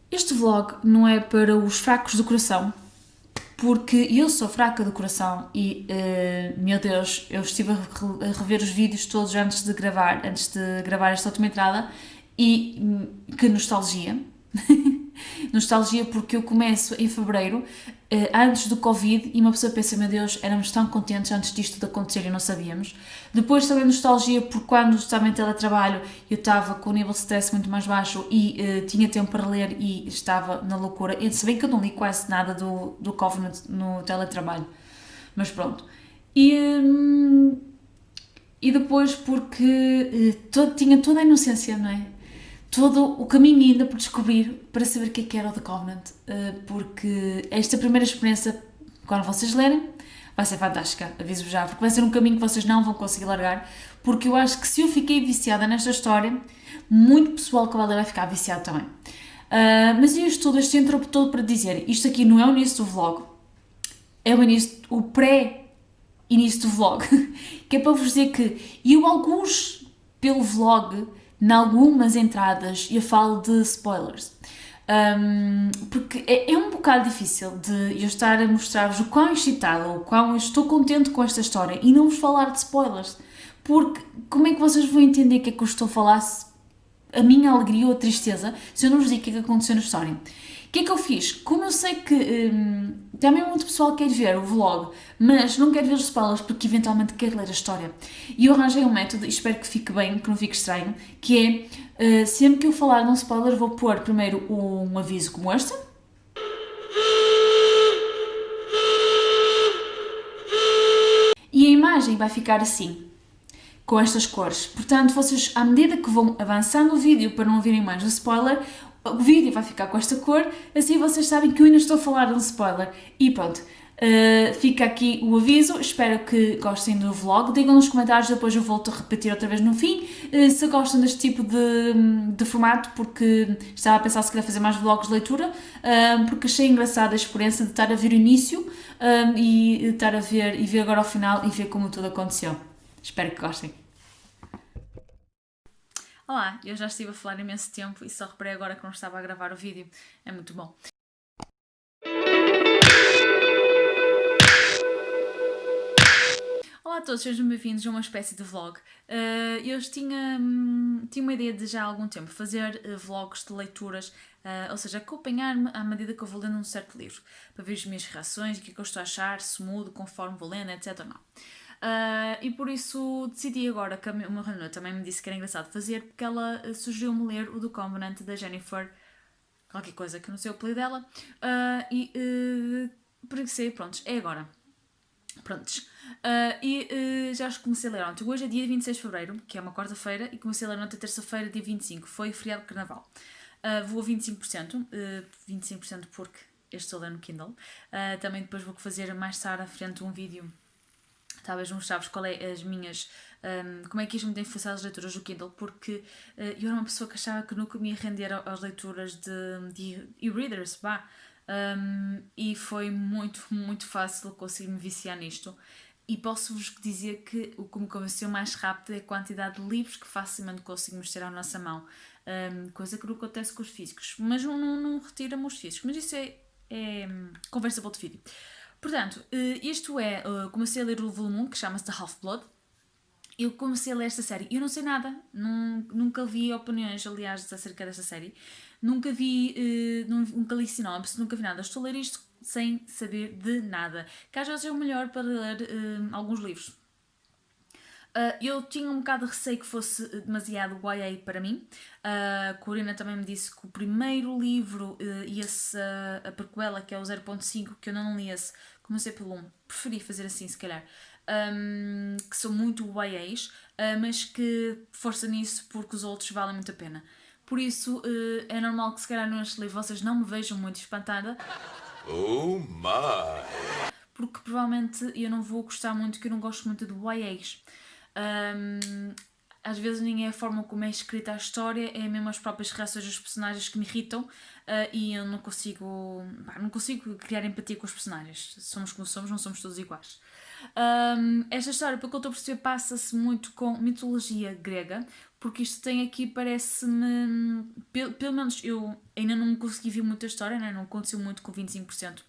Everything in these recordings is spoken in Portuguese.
Este vlog não é para os fracos do coração, porque eu sou fraca do coração e, meu Deus, eu estive a rever os vídeos todos antes de gravar esta última entrada e que nostalgia. Nostalgia porque eu começo em fevereiro, antes do Covid, e uma pessoa pensa, meu Deus, éramos tão contentes antes disto tudo acontecer e não sabíamos. Depois também nostalgia porque quando estava em teletrabalho eu estava com o nível de stress muito mais baixo e tinha tempo para ler e estava na loucura. E se bem que eu não li quase nada do Covenant no teletrabalho, mas pronto. E, hum, e depois porque tinha toda a inocência, não é? Todo o caminho ainda por descobrir para saber o que era o The Covenant, porque esta primeira experiência, quando vocês lerem, vai ser fantástica, aviso-vos já, porque vai ser um caminho que vocês não vão conseguir largar, porque eu acho que se eu fiquei viciada nesta história, muito pessoal que vai ler vai ficar viciado também. Mas eu estou este intro todo para dizer, isto aqui não é o início do vlog, é o início, o pré-início do vlog, que é para vos dizer que eu alguns pelo vlog, em algumas entradas, eu falo de spoilers. Porque é um bocado difícil de eu estar a mostrar-vos o quão excitada, o quão eu estou contente com esta história e não vos falar de spoilers. Porque como é que vocês vão entender o que é que eu estou a falar, a minha alegria ou a tristeza, se eu não vos digo o que é que aconteceu na história? O que é que eu fiz? Como eu sei que também muito pessoal quer ver o vlog, mas não quer ver os spoilers porque eventualmente quer ler a história. E eu arranjei um método, e espero que fique bem, que não fique estranho, que é, sempre que eu falar de um spoiler vou pôr primeiro um aviso como este, e a imagem vai ficar assim, com estas cores. Portanto, vocês, à medida que vão avançando o vídeo para não ouvirem mais o spoiler, o vídeo vai ficar com esta cor, assim vocês sabem que eu ainda estou a falar de um spoiler. E pronto, fica aqui o aviso, espero que gostem do vlog, digam nos comentários, depois eu volto a repetir outra vez no fim, se gostam deste tipo de formato, porque estava a pensar se queria fazer mais vlogs de leitura, porque achei engraçada a experiência de estar a ver o início e estar a ver e ver agora ao final e ver como tudo aconteceu. Espero que gostem. Olá, eu já estive a falar imenso tempo e só reparei agora que não estava a gravar o vídeo. É muito bom. Olá a todos, sejam bem-vindos a uma espécie de vlog. Eu tinha uma ideia de já há algum tempo fazer vlogs de leituras, ou seja, acompanhar-me à medida que eu vou lendo um certo livro, para ver as minhas reações, o que é que eu estou a achar, se mudo conforme vou lendo, etc. ou não. E por isso decidi agora que uma reunião também me disse que era engraçado fazer, porque ela sugeriu-me ler o do Covenant da Jennifer, qualquer coisa que eu não sei o apelido dela, por isso, prontos, é agora. Prontos. Já os comecei a ler ontem. Hoje é dia 26 de Fevereiro, que é uma quarta-feira, e comecei a ler ontem, terça-feira, dia 25. Foi feriado de Carnaval. Vou a 25%, 25% porque este estou a ler no Kindle. Também depois vou fazer mais tarde à frente um vídeo, talvez mostrar-vos qual é as minhas... como é que isto me tem influenciado as leituras do Kindle, porque eu era uma pessoa que achava que nunca me ia render às leituras de e-readers, e foi muito, muito fácil conseguir me viciar nisto. E posso-vos dizer que o que me convenceu mais rápido é a quantidade de livros que facilmente conseguimos ter à nossa mão. Coisa que não acontece com os físicos. Mas não retira-me os físicos. Mas isso é conversa para outro vídeo. Portanto, isto é... comecei a ler o volume 1, que chama-se The Half-Blood. Eu comecei a ler esta série. Eu não sei nada. Nunca vi opiniões, aliás, acerca desta série. Nunca vi... nunca li sinopse, nunca vi nada. Estou a ler isto sem saber de nada. Que às vezes é o melhor para ler alguns livros. Eu tinha um bocado de receio que fosse demasiado YA para mim. A Corina também me disse que o primeiro livro e a prequela, que é o 0.5, que eu não li esse, comecei pelo 1, preferi fazer assim se calhar, que são muito YAs, mas que força nisso porque os outros valem muito a pena. Por isso é normal que se calhar neste livro vocês não me vejam muito espantada. Oh my! Porque provavelmente eu não vou gostar muito, que eu não gosto muito de YAs. Às vezes nem é a forma como é escrita a história, é mesmo as próprias reações dos personagens que me irritam, e eu não consigo criar empatia com os personagens. Somos como somos, não somos todos iguais. Esta história, pelo que eu estou a perceber, passa-se muito com mitologia grega, porque isto tem aqui, parece-me, pelo menos eu ainda não consegui ver muita história, né? Não aconteceu muito com 25%.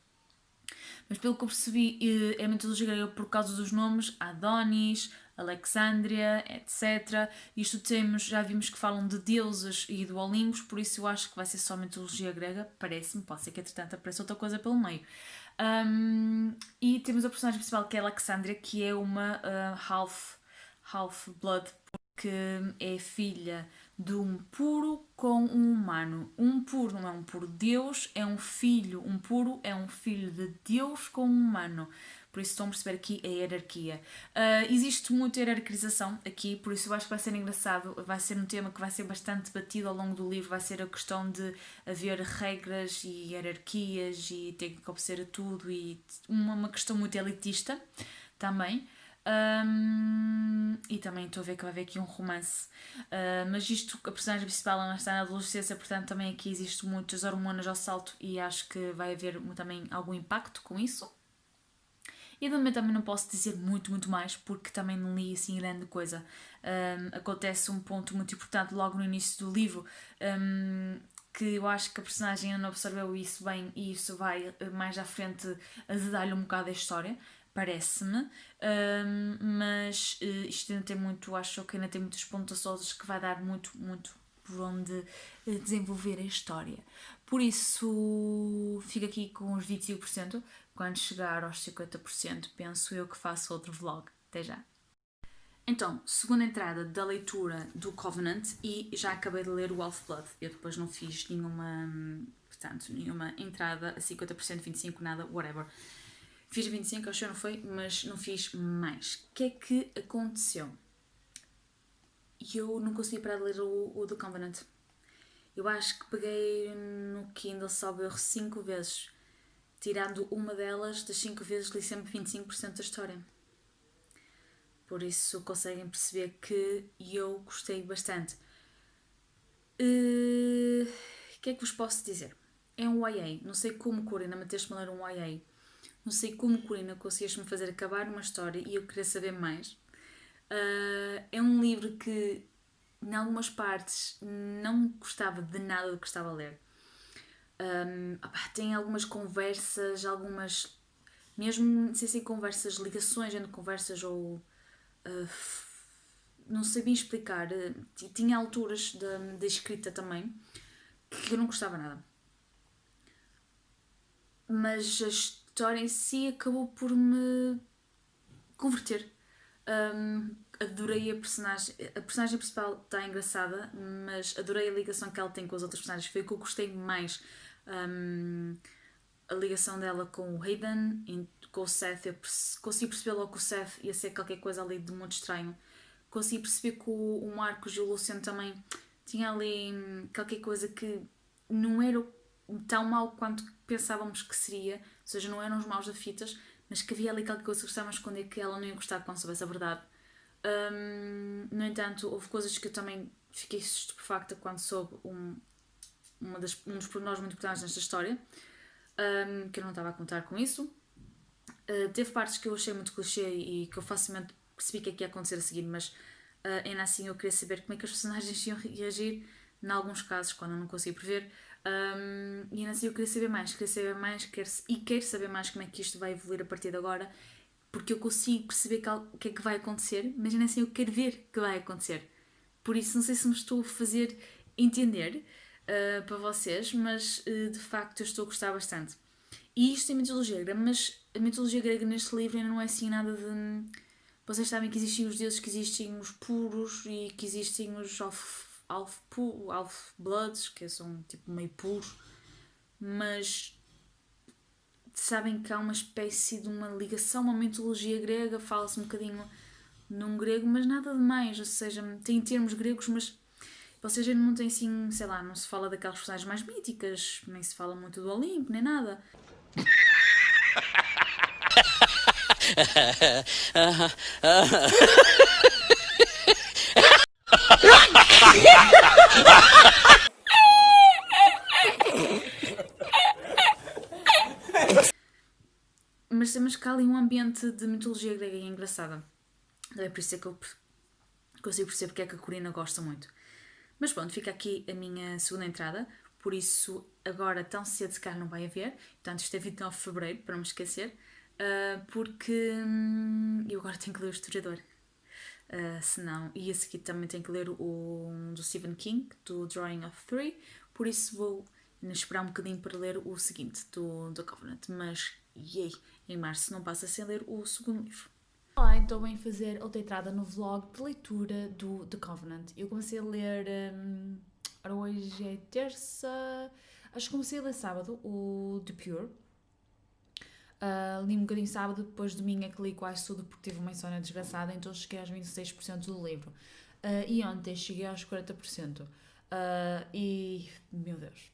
Mas pelo que eu percebi, é a mitologia grega por causa dos nomes Adonis, Alexandria, etc. Isto temos, já vimos que falam de deuses e do Olimpo, por isso eu acho que vai ser só mitologia grega, parece-me, pode ser que entretanto apareça outra coisa pelo meio. E temos a personagem principal que é Alexandria, que é uma half-blood, porque é filha de um puro com um humano. Um puro não é um puro Deus, é um filho. Um puro é um filho de Deus com um humano. Por isso estão a perceber aqui a hierarquia. Existe muita hierarquização aqui, por isso eu acho que vai ser engraçado. Vai ser um tema que vai ser bastante debatido ao longo do livro. Vai ser a questão de haver regras e hierarquias e ter que obedecer a tudo. E uma questão muito elitista também. E também estou a ver que vai haver aqui um romance. Mas isto, a personagem principal ela está na adolescência, portanto também aqui existe muitas hormonas ao salto e acho que vai haver também algum impacto com isso. E de momento também não posso dizer muito mais porque também não li assim grande coisa. Acontece um ponto muito importante logo no início do livro, que eu acho que a personagem ainda não absorveu isso bem e isso vai mais à frente azedar-lhe um bocado a história, parece-me. Mas isto ainda tem muito, acho que ainda tem muitos pontos soltos que vai dar muito por onde desenvolver a história. Por isso, fico aqui com os 25%. Quando chegar aos 50%, penso eu que faço outro vlog. Até já! Então, segunda entrada da leitura do Covenant e já acabei de ler o Half-Blood. Eu depois não fiz nenhuma entrada a 50%, 25%, nada, whatever. Fiz 25%, acho que não foi, mas não fiz mais. O que é que aconteceu? Eu não consegui parar de ler o do Covenant. Eu acho que peguei no Kindle só ver 5 vezes. Tirando uma delas, das 5 vezes li sempre 25% da história. Por isso conseguem perceber que eu gostei bastante. O que é que vos posso dizer? É um YA. Não sei como, Corina, meteste-me a ler um YA. Não sei como, Corina, conseguiste-me fazer acabar uma história e eu queria saber mais. É um livro que, em algumas partes, não gostava de nada do que estava a ler. Tem algumas conversas, mesmo sem ser conversas, ligações entre conversas ou não sei bem explicar, tinha alturas da escrita também que eu não gostava nada, mas a história em si acabou por me converter. Adorei a personagem principal está engraçada, mas adorei a ligação que ela tem com as outras personagens, foi o que eu gostei mais. A ligação dela com o Hayden, com o Seth, eu consegui perceber logo que o Seth ia ser qualquer coisa ali de muito estranho. Consegui perceber que o Marcos e o Luciano também tinha ali qualquer coisa que não era tão mau quanto pensávamos que seria, ou seja, não eram os maus da fitas, mas que havia ali qualquer coisa que estava a esconder que ela não ia gostar quando soubesse a verdade. No entanto, houve coisas que eu também fiquei estupefacta quando soube um dos pormenores muito importantes nesta história, que eu não estava a contar com isso. Teve partes que eu achei muito clichê e que eu facilmente percebi que é que ia acontecer a seguir, mas ainda assim eu queria saber como é que os personagens iam reagir em alguns casos, quando eu não consegui prever. E ainda assim eu queria saber mais e quero saber mais como é que isto vai evoluir a partir de agora, porque eu consigo perceber o que é que vai acontecer, mas ainda assim eu quero ver o que vai acontecer. Por isso não sei se me estou a fazer entender para vocês, mas de facto eu estou a gostar bastante. E isto é mitologia grega, mas a mitologia grega neste livro ainda não é assim nada de... Vocês sabem que existem os deuses, que existem os puros e que existem os half-bloods, que são tipo meio puros, mas sabem que há uma espécie de uma ligação, uma mitologia grega, fala-se um bocadinho num grego, mas nada de mais, ou seja, tem termos gregos, mas vocês ainda não têm assim, sei lá, não se fala daquelas personagens mais míticas, nem se fala muito do Olimpo, nem nada. Mas temos cá ali um ambiente de mitologia grega e engraçada. É por isso é que eu consigo perceber porque é que a Corina gosta muito. Mas pronto, fica aqui a minha segunda entrada, por isso agora tão cedo se calhar não vai haver, portanto isto é 29 de Fevereiro, para não me esquecer, porque eu agora tenho que ler o Historiador. Se não, e a seguir também tenho que ler o do Stephen King, do Drawing of Three, por isso vou esperar um bocadinho para ler o seguinte, do Covenant, mas yay, em março não passa sem ler o segundo livro. Olá, então venho fazer outra entrada no vlog de leitura do The Covenant. Eu comecei a ler, ora hoje é terça, acho que comecei a ler sábado, o The Pure. Li um bocadinho sábado, depois domingo é que li quase tudo porque tive uma insónia desgraçada, então cheguei aos 26% do livro. E ontem cheguei aos 40%. E, meu Deus,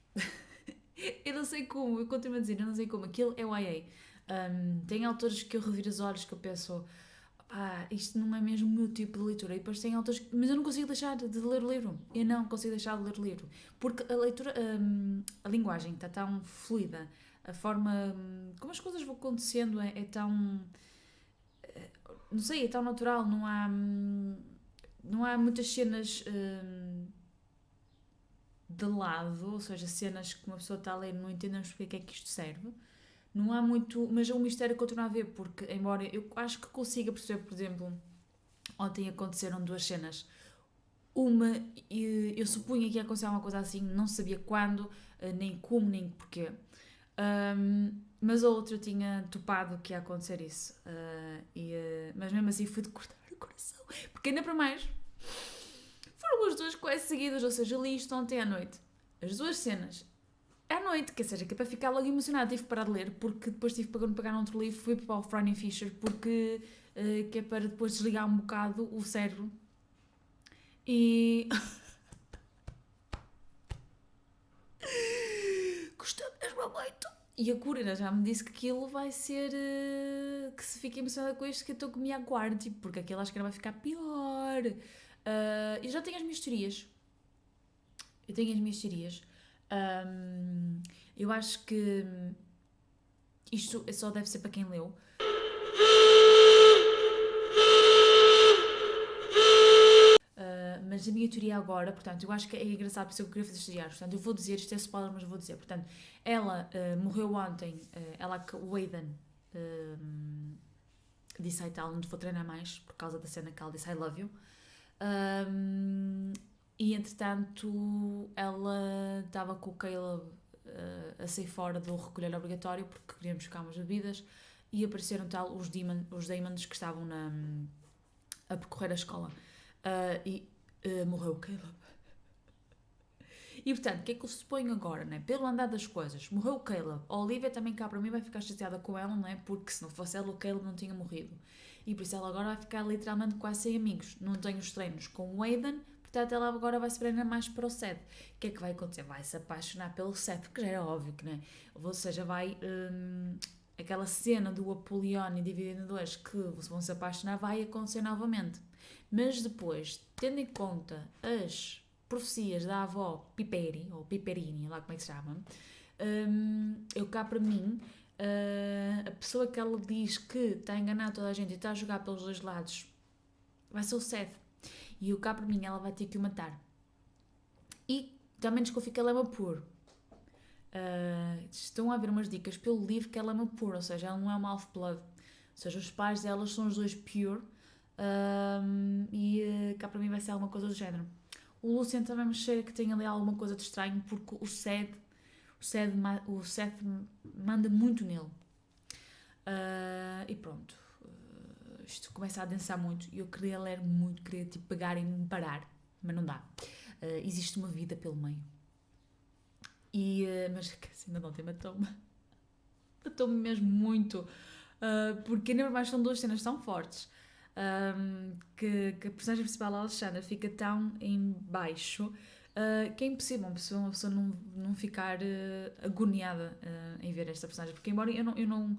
eu não sei como, eu continuo a dizer, eu não sei como, aquilo é o YA. Tem autores que eu reviro os olhos que eu penso, isto não é mesmo o meu tipo de leitura. E depois tem autores, mas eu não consigo deixar de ler o livro. Eu não consigo deixar de ler o livro. Porque a leitura, a linguagem está tão fluida, a forma como as coisas vão acontecendo é tão, não sei, é tão natural, não há muitas cenas de lado, ou seja, cenas que uma pessoa está a ler e não entendemos porque é que isto serve. Não há muito, mas o mistério continua a haver, porque embora eu acho que consiga perceber, por exemplo, ontem aconteceram duas cenas. Uma, eu supunha que ia acontecer uma coisa assim, não sabia quando, nem como, nem porquê. Mas a outra eu tinha topado que ia acontecer isso. Mas mesmo assim fui de cortar o coração. Porque ainda para mais, foram as duas quase seguidas, ou seja, li isto ontem à noite. As duas cenas à noite, que seja, que é para ficar logo emocionada. Tive que parar de ler, porque depois tive que pagar outro livro, fui para o Franny Fisher, porque que é para depois desligar um bocado o cérebro. E gostei mesmo muito. E a Corina já me disse que aquilo vai ser. Que se fica emocionada com isto, que eu estou com me aguardo, tipo, porque aquilo acho que ainda vai ficar pior. Eu já tenho as minhas teorias. Eu tenho as minhas teorias. Eu acho que isto só deve ser para quem leu. Mas a minha teoria agora, portanto, eu acho que é engraçado, por isso eu queria fazer estagiários. Portanto, eu vou dizer, isto é spoiler, mas vou dizer. Portanto, ela morreu ontem, o Aidan disse ai tal, não te vou treinar mais, por causa da cena que ela disse I love you. E entretanto, ela estava com o Caleb a sair fora do recolher obrigatório, porque queríamos buscar umas bebidas, e apareceram tal os demons que estavam a percorrer a escola. E morreu o Caleb. E portanto, o que é que eu suponho agora, né? Pelo andar das coisas, morreu o Caleb. A Olivia também cá para mim vai ficar chateada com ela, não é? Porque se não fosse ela, o Caleb não tinha morrido. E por isso ela agora vai ficar literalmente quase sem amigos. Não tem os treinos com o Aidan, portanto ela agora vai se treinar mais para o Seth. O que é que vai acontecer? Vai se apaixonar pelo Seth, que já era óbvio que, né? Ou seja, vai. Aquela cena do Apolion e dividido em dois que vão se apaixonar vai acontecer novamente. Mas depois, tendo em conta as profecias da avó Piperi, ou Piperini, lá como é que se chama, eu cá para mim, a pessoa que ela diz que está a enganar toda a gente e está a jogar pelos dois lados vai ser o Seth. E eu cá para mim ela vai ter que o matar. E também desconfio que ela é uma puro. Estão a haver umas dicas pelo livro que ela é uma pure, ou seja, ela não é uma half-blood. Ou seja, os pais delas são os dois pure. Cá para mim vai ser alguma coisa do género. O Lucian também me cheira que tem ali alguma coisa de estranho, porque o Seth manda muito nele. E pronto. Isto começa a adensar muito e eu queria ler muito, queria tipo pegar e me parar, mas não dá. Existe uma vida pelo meio. Mas ainda não tem matou-me. Matou-me mesmo muito. Porque ainda mais são duas cenas tão fortes. Que a personagem principal, a Alexandra, fica tão em baixo que é impossível uma pessoa não ficar agoniada em ver esta personagem, porque embora eu não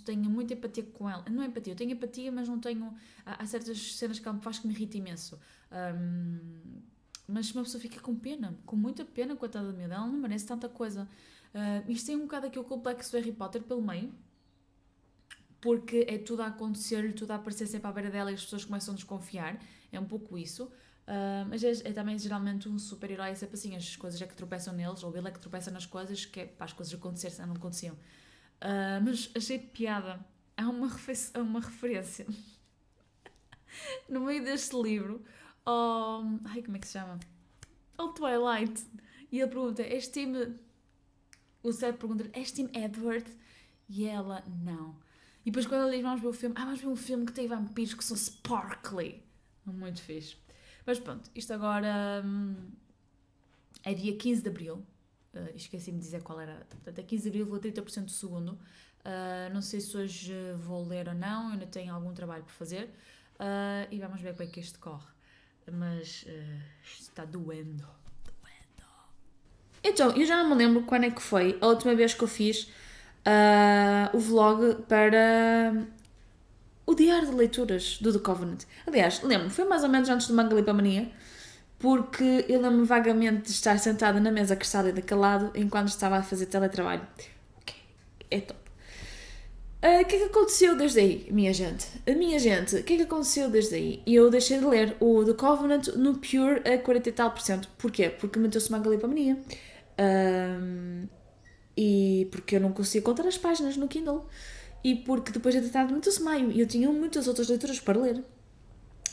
tenha muita empatia com ela, não é empatia, eu tenho empatia, mas não tenho, há certas cenas que ela me faz que me irrita imenso, mas uma pessoa fica com pena, com muita pena, coitada da miúda, ela não merece tanta coisa. Isto tem um bocado aqui o complexo do Harry Potter pelo meio, porque é tudo a acontecer-lhe, tudo a aparecer sempre à beira dela e as pessoas começam a desconfiar. É um pouco isso. Mas é também geralmente um super-herói, é sempre assim, as coisas é que tropeçam neles, ou ele é que tropeça nas coisas, que é para as coisas acontecerem, senão não aconteciam. Mas achei piada. Há uma referência no meio deste livro ai, como é que se chama? Ao Twilight. E ele pergunta, és time... O Seth pergunta-lhe, és time Edward? E ela, não. E depois quando ele diz, vamos ver o filme, vamos ver um filme que tem vampiros que são sparkly. Muito fixe. Mas pronto, isto agora é dia 15 de Abril. Esqueci-me de dizer qual era. Portanto, é 15 de Abril, vou a 30% do segundo. Não sei se hoje vou ler ou não, ainda tenho algum trabalho por fazer. E vamos ver como é que este corre. Mas isto está doendo. Então, eu já não me lembro quando é que foi a última vez que eu fiz o vlog para o diário de leituras do The Covenant. Aliás, lembro-me, foi mais ou menos antes do Mangalipamania, porque eu lembro-me vagamente de estar sentada na mesa crestada e de calado enquanto estava a fazer teletrabalho. Ok, é top. O que é que aconteceu desde aí, minha gente? O que é que aconteceu desde aí? Eu deixei de ler o The Covenant no Pure a 40 e tal %. Porquê? Porque meteu-se Mangalipamania. E porque eu não conseguia contar as páginas no Kindle. E porque depois de tratar meteu-se maio e eu tinha muitas outras leituras para ler.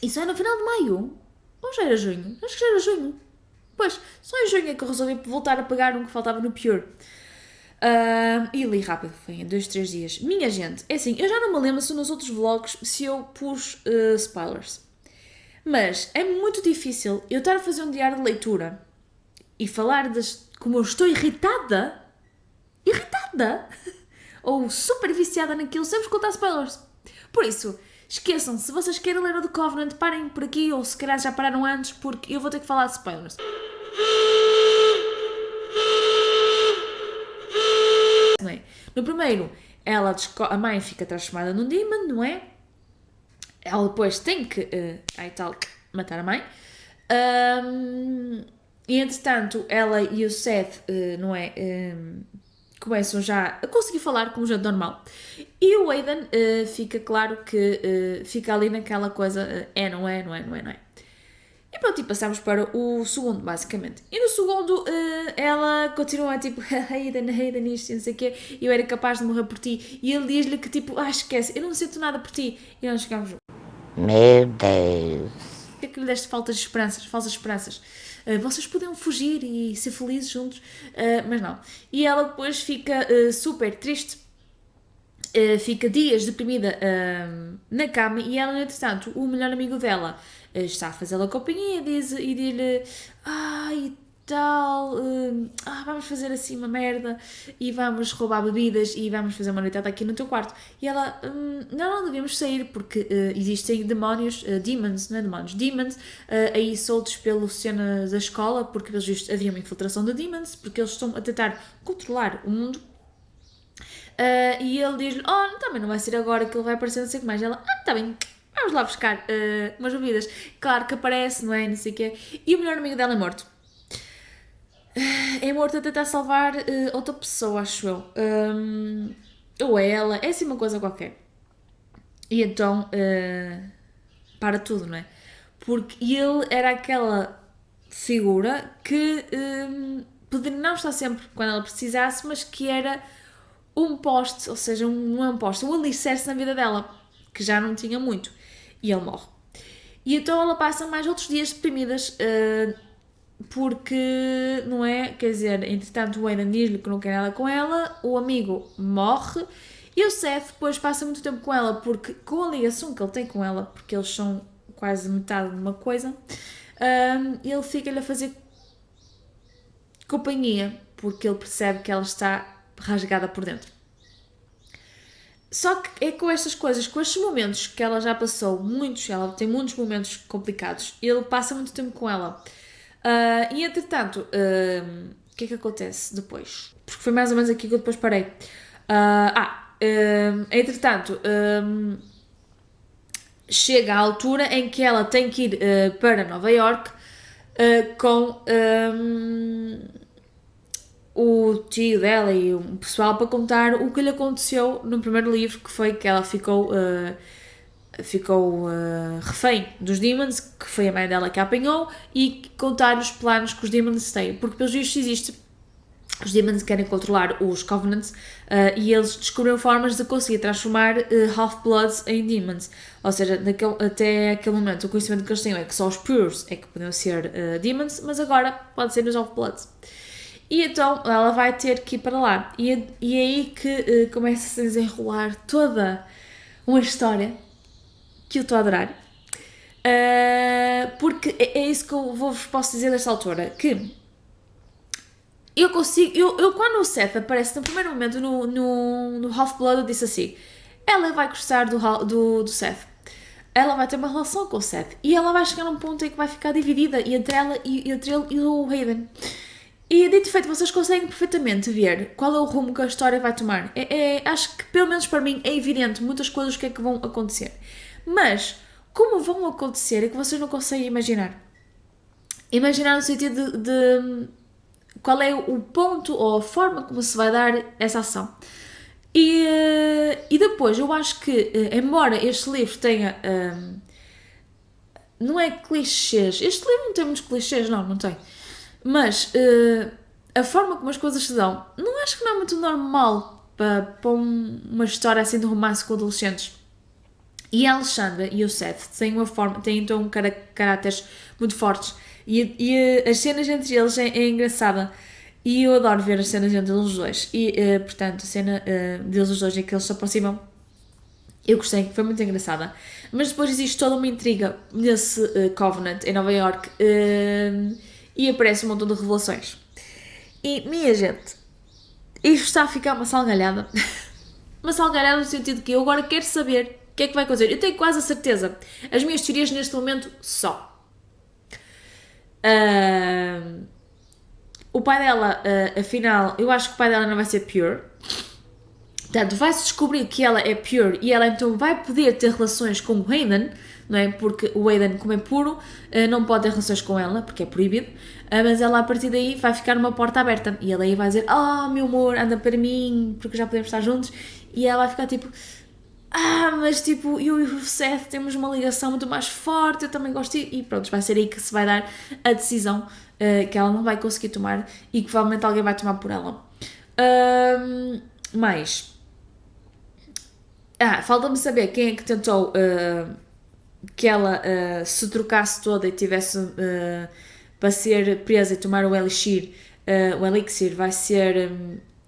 E só no final de maio. Ou já era junho? Acho que já era junho. Pois, só em junho é que eu resolvi voltar a pegar um que faltava no Pure. E li rápido, foi em 2, 3 dias. Minha gente, é assim, eu já não me lembro se nos outros vlogs se eu pus spoilers. Mas é muito difícil eu estar a fazer um diário de leitura e falar como eu estou irritada, ou super viciada naquilo, sem vos contar spoilers. Por isso, esqueçam, se vocês querem ler o The Covenant, parem por aqui, ou se calhar já pararam antes, porque eu vou ter que falar de spoilers. Não é? No primeiro, a mãe fica transformada num demon, não é? Ela depois tem que, matar a mãe. E entretanto, ela e o Seth, não é? Começam já a conseguir falar como gente normal. E o Aidan fica claro que fica ali naquela coisa, não é. E pronto, e passamos para o segundo, basicamente. E no segundo, ela continua tipo, Aidan, isto, não sei o quê, eu era capaz de morrer por ti. E ele diz-lhe que tipo, esquece, eu não sinto nada por ti. E nós ficamos, meu Deus. O que é que lhe deste falsas esperanças? Vocês podiam fugir e ser felizes juntos, mas não. E ela depois fica super triste, fica dias deprimida na cama e ela, entretanto, o melhor amigo dela está a fazê-la companhia e diz-lhe e tal, vamos fazer assim uma merda e vamos roubar bebidas e vamos fazer uma noitada aqui no teu quarto. E ela, não devíamos sair porque existem demónios, demons, não é demónios, demons, aí soltos pelo cena da escola, porque pelos vistos havia uma infiltração de demons, porque eles estão a tentar controlar o mundo. E ele diz-lhe, também não vai ser agora que ele vai aparecer, não sei o que mais. Ela, tá bem, vamos lá buscar umas bebidas. Claro que aparece, não é, não sei o quê. E o melhor amigo dela é morto. É morto a tentar salvar outra pessoa, acho eu. Ou é ela, é assim uma coisa qualquer. E então, para tudo, não é? Porque ele era aquela figura que poderia não estar sempre quando ela precisasse, mas que era um poste, ou seja, não é um poste, um alicerce na vida dela, que já não tinha muito. E ele morre. E então ela passa mais outros dias deprimidas, porque, não é? Quer dizer, entretanto o Aidan diz-lhe que não quer nada com ela, o amigo morre, e o Seth depois passa muito tempo com ela, porque com a ligação que ele tem com ela, porque eles são quase metade de uma coisa, ele fica-lhe a fazer companhia, porque ele percebe que ela está rasgada por dentro. Só que é com estas coisas, com estes momentos que ela já passou, ela tem muitos momentos complicados, ele passa muito tempo com ela. E entretanto, o que é que acontece depois? Porque foi mais ou menos aqui que eu depois parei. Entretanto, chega a altura em que ela tem que ir para Nova York com o tio dela e um pessoal para contar o que lhe aconteceu no primeiro livro, que foi que ela ficou refém dos Demons, que foi a mãe dela que a apanhou, e contar os planos que os Demons têm, porque pelos vistos existe. Os Demons querem controlar os Covenants e eles descobriram formas de conseguir transformar Half-Bloods em Demons. Ou seja, até aquele momento o conhecimento que eles tinham é que só os Pures é que podiam ser Demons, mas agora pode ser os Half-Bloods. E então ela vai ter que ir para lá. E é aí que começa a desenrolar toda uma história que eu estou a adorar. Porque é isso que eu vos posso dizer nesta altura, que eu consigo, quando o Seth aparece no primeiro momento no Half-Blood, eu disse assim, ela vai gostar do Seth, ela vai ter uma relação com o Seth, e ela vai chegar a um ponto em que vai ficar dividida entre ela e entre ele e o Hayden. E dito feito, vocês conseguem perfeitamente ver qual é o rumo que a história vai tomar. Acho que, pelo menos para mim, é evidente muitas coisas que é que vão acontecer. Mas, como vão acontecer é que vocês não conseguem imaginar. Imaginar no sentido de qual é o ponto ou a forma como se vai dar essa ação. E depois, eu acho que, embora este livro tenha... não é clichês. Este livro não tem muitos clichês, não tem. Mas a forma como as coisas se dão, não acho que não é muito normal para uma história assim de romance com adolescentes. E a Alexandra e o Seth têm então caráteres muito fortes. E as cenas entre eles é engraçada. E eu adoro ver as cenas entre eles dois. E, portanto, a cena deles os dois em que eles se aproximam, eu gostei, foi muito engraçada. Mas depois existe toda uma intriga nesse Covenant em Nova York e aparece um montão de revelações. E, minha gente, isto está a ficar uma salgalhada. Uma salgalhada no sentido que eu agora quero saber o que é que vai acontecer. Eu tenho quase a certeza. As minhas teorias neste momento só. O pai dela, afinal, eu acho que o pai dela não vai ser pure. Portanto, vai-se descobrir que ela é pure e ela então vai poder ter relações com o Hayden, não é? Porque o Hayden, como é puro, não pode ter relações com ela, porque é proibido, mas ela a partir daí vai ficar uma porta aberta e ela aí vai dizer, meu amor, anda para mim, porque já podemos estar juntos, e ela vai ficar tipo, mas tipo, eu e o Seth temos uma ligação muito mais forte, eu também gosto, e pronto, vai ser aí que se vai dar a decisão que ela não vai conseguir tomar e que provavelmente alguém vai tomar por ela. Mas... falta-me saber quem é que tentou que ela se trocasse toda e tivesse para ser presa e tomar o elixir. O elixir vai ser...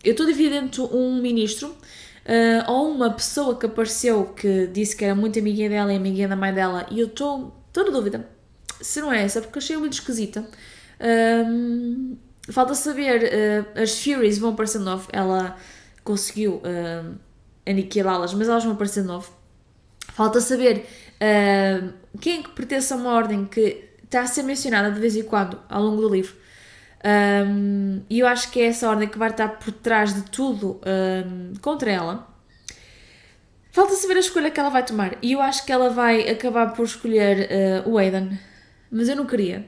eu estou dividida entre um ministro ou uma pessoa que apareceu que disse que era muito amiguinha dela e amiguinha da mãe dela, e eu estou na dúvida se não é essa, porque achei muito esquisita. Falta saber, as Furies vão aparecer de novo, ela conseguiu aniquilá-las, mas elas vão aparecer de novo. Falta saber quem é que pertence a uma ordem que está a ser mencionada de vez em quando ao longo do livro. E eu acho que é essa ordem que vai estar por trás de tudo contra ela. Falta saber a escolha que ela vai tomar. E eu acho que ela vai acabar por escolher o Aidan. Mas eu não queria.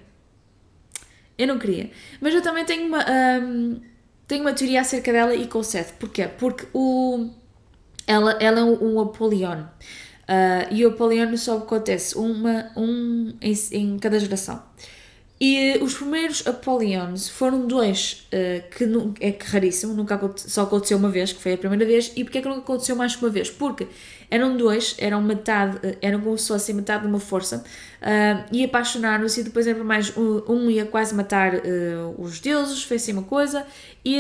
Mas eu também tenho uma teoria acerca dela e com o Seth. Porquê? Porque ela é um Apollyon. E o Apollyon só acontece em cada geração. E os primeiros Apollyons foram dois, que é raríssimo, só aconteceu uma vez, que foi a primeira vez. E porquê é que nunca aconteceu mais que uma vez? Porque eram dois, eram como se fossem metade de uma força, e apaixonaram-se, e depois era mais, um ia quase matar os deuses, foi assim uma coisa, e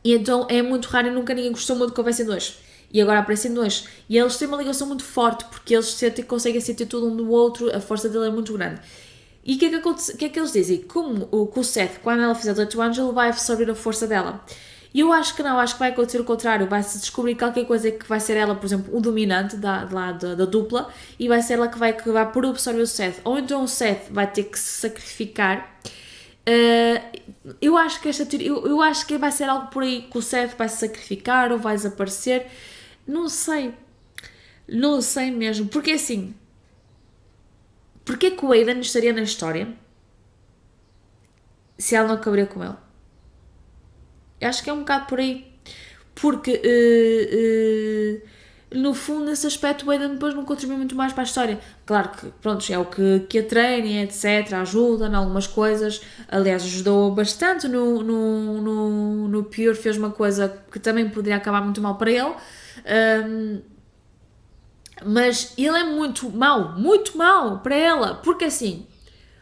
então é muito raro e nunca ninguém gostou muito que houvessem dois. E agora aparecem dois. E eles têm uma ligação muito forte, porque eles conseguem sentir tudo um do outro, a força dele é muito grande. E o que é que eles dizem? Como o Seth, quando ela fizer 18 anos, ele vai absorver a força dela. E eu acho que não, acho que vai acontecer o contrário. Vai-se descobrir qualquer coisa que vai ser ela, por exemplo, o dominante da dupla, e vai ser ela que vai acabar por absorver o Seth. Ou então o Seth vai ter que se sacrificar. Eu acho que eu acho que vai ser algo por aí, que o Seth vai se sacrificar ou vai desaparecer. Não sei mesmo, porque assim, porque é que o Aidan estaria na história se ela não acabaria com ele? Eu acho que é um bocado por aí. Porque, no fundo, nesse aspecto, o Aidan depois não contribui muito mais para a história. Claro que, pronto, é o que a treina, etc., ajuda em algumas coisas. Aliás, ajudou bastante no Pure, fez uma coisa que também poderia acabar muito mal para ele. Mas ele é muito mau para ela, porque assim,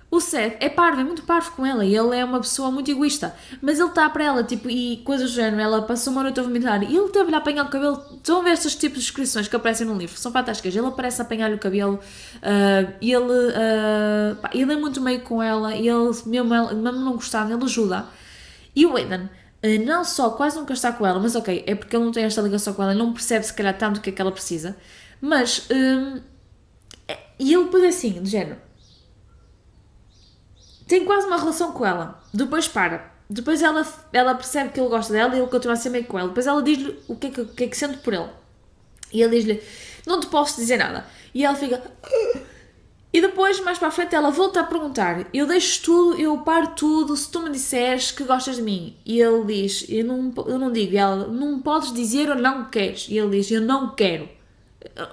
o Seth é parvo, é muito parvo com ela e ele é uma pessoa muito egoísta, mas ele está para ela, tipo, e coisas do género, ela passou uma noite a vomitar e ele teve-lhe a apanhar o cabelo. Estão a ver estes tipos de descrições que aparecem no livro, são fantásticas. Ele aparece a apanhar-lhe o cabelo, ele é muito meio com ela e ele, mesmo não gostando, ele ajuda. E o Aidan, não só quase nunca está com ela, mas ok, é porque ele não tem esta ligação com ela, ele não percebe se calhar tanto o que é que ela precisa, mas. E ele depois é assim, do género tem quase uma relação com ela, depois para. Depois ela percebe que ele gosta dela e ele continua a ser meio com ela. Depois ela diz-lhe o que é que sente por ele. E ele diz-lhe, não te posso dizer nada. E ela fica... E depois, mais para a frente, ela volta a perguntar, eu deixo tudo, eu paro tudo, se tu me disseres que gostas de mim. E ele diz, eu não digo. E ela, não podes dizer ou não queres. E ele diz, eu não quero.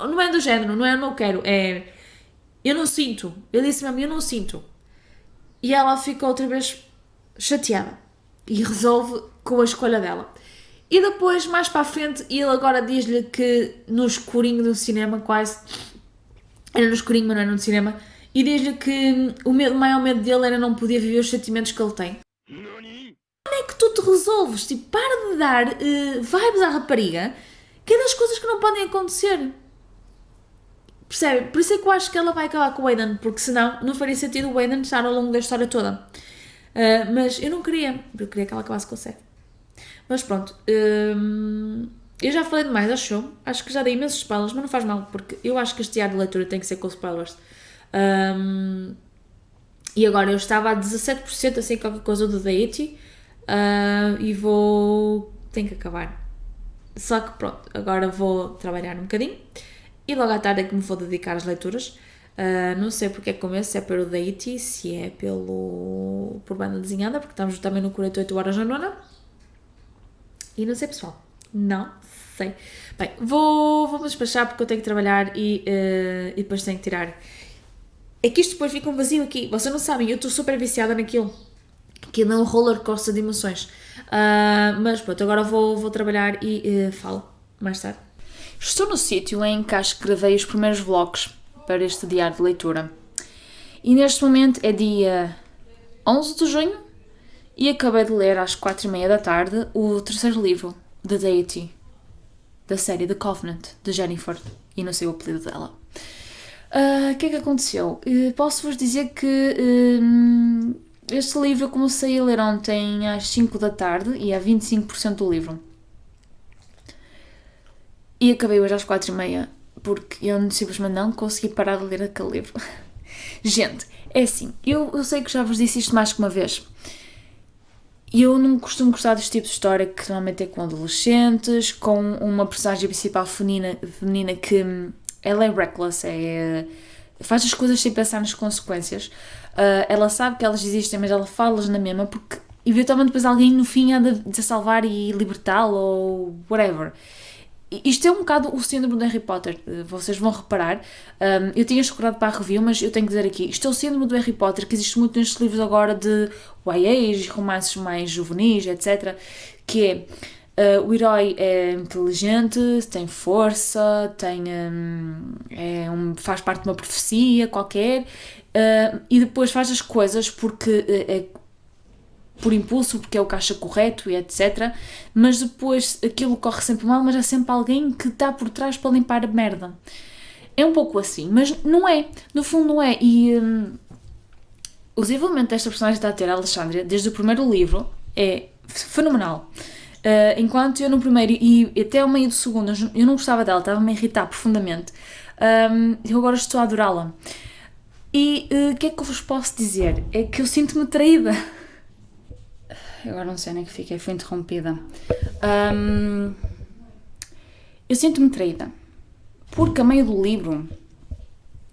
Não é do género, não é eu não quero, é... Eu não sinto. Ele disse mesmo, eu não sinto. E ela fica outra vez chateada e resolve com a escolha dela. E depois, mais para a frente, ele agora diz-lhe que no escurinho do cinema, quase, era no escurinho, mas não era no cinema, e diz-lhe que o maior medo dele era não poder viver os sentimentos que ele tem. Como é que tu te resolves? Tipo, para de dar vibes à rapariga, que é das coisas que não podem acontecer. Percebe? Por isso é que eu acho que ela vai acabar com o Aidan, porque senão não faria sentido o Aidan estar ao longo da história toda. Mas eu não queria, eu queria que ela acabasse com o Seth. Mas pronto, eu já falei demais, acho que já dei imensos spoilers, mas não faz mal, porque eu acho que este diário de leitura tem que ser com spoilers. E agora eu estava a 17%, assim, qualquer coisa do Deity, e tenho que acabar. Só que pronto, agora vou trabalhar um bocadinho. E logo à tarde é que me vou dedicar às leituras. Não sei porque é que começo, se é pelo Deity, se é por banda desenhada, porque estamos também no 48 horas na nona. E não sei, pessoal. Não sei. Bem, vou-me despachar porque eu tenho que trabalhar e depois tenho que tirar. É que isto depois fica um vazio aqui. Vocês não sabem, eu estou super viciada naquilo. Aquilo é um roller coaster de emoções. Mas pronto, agora vou trabalhar e falo mais tarde. Estou no sítio em que acho que gravei os primeiros vlogs para este diário de leitura. E neste momento é dia 11 de junho e acabei de ler às 4h30 da tarde o terceiro livro, The Deity, da série The Covenant, de Jennifer, e não sei o apelido dela. O que é que aconteceu? Posso-vos dizer que este livro eu comecei a ler ontem às 5 da tarde e é 25% do livro. E acabei hoje às 4h30, porque eu simplesmente não consegui parar de ler aquele livro. Gente, é assim, eu sei que já vos disse isto mais que uma vez. Eu não costumo gostar deste tipo de história que normalmente é com adolescentes, com uma personagem principal feminina que ela é reckless, faz as coisas sem pensar nas consequências. Ela sabe que elas existem, mas ela fala-las na mesma, porque eventualmente depois alguém no fim há de salvar e libertá-la ou whatever. Isto é um bocado o síndrome do Harry Potter, vocês vão reparar. Eu tinha escolhido para a review, mas eu tenho que dizer aqui, isto é o síndrome do Harry Potter, que existe muito nestes livros agora de YAs, romances mais juvenis, etc. Que é, o herói é inteligente, tem força, faz parte de uma profecia qualquer, e depois faz as coisas porque por impulso, porque é o que acha correto e etc. Mas depois aquilo corre sempre mal, mas há sempre alguém que está por trás para limpar a merda. É um pouco assim, mas não é. No fundo não é. E o desenvolvimento desta personagem está a ter, a Alexandria, desde o primeiro livro, é fenomenal. Enquanto eu no primeiro e até ao meio do segundo eu não gostava dela, estava-me a irritar profundamente. Eu agora estou a adorá-la. E o que é que eu vos posso dizer? É que eu sinto-me traída. Agora não sei nem que fiquei, fui interrompida. Eu sinto-me traída. Porque a meio do livro,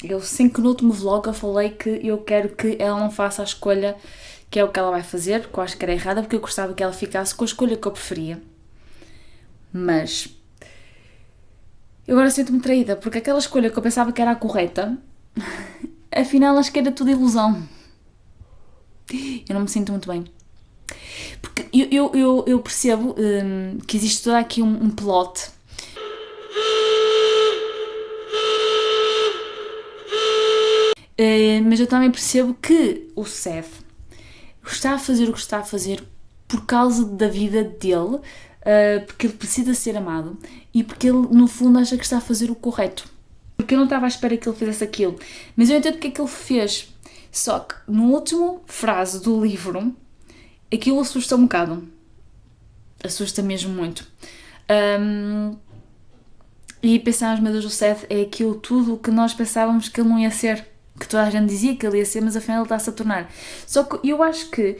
eu sei que no último vlog eu falei que eu quero que ela não faça a escolha que é o que ela vai fazer, que eu acho que era errada, porque eu gostava que ela ficasse com a escolha que eu preferia. Mas eu agora sinto-me traída, porque aquela escolha que eu pensava que era a correta, afinal acho que era tudo ilusão. Eu não me sinto muito bem. Porque eu percebo que existe todo aqui um plot. Mas eu também percebo que o Seth está a fazer o que está a fazer por causa da vida dele, porque ele precisa ser amado e porque ele, no fundo, acha que está a fazer o correto. Porque eu não estava à espera que ele fizesse aquilo. Mas eu entendo o que é que ele fez. Só que, no último frase do livro, aquilo assusta um bocado. Assusta mesmo muito. E pensávamos, meu Deus, o Seth é aquilo tudo o que nós pensávamos que ele não ia ser. Que toda a gente dizia que ele ia ser, mas afinal ele está-se a tornar. Só que eu acho que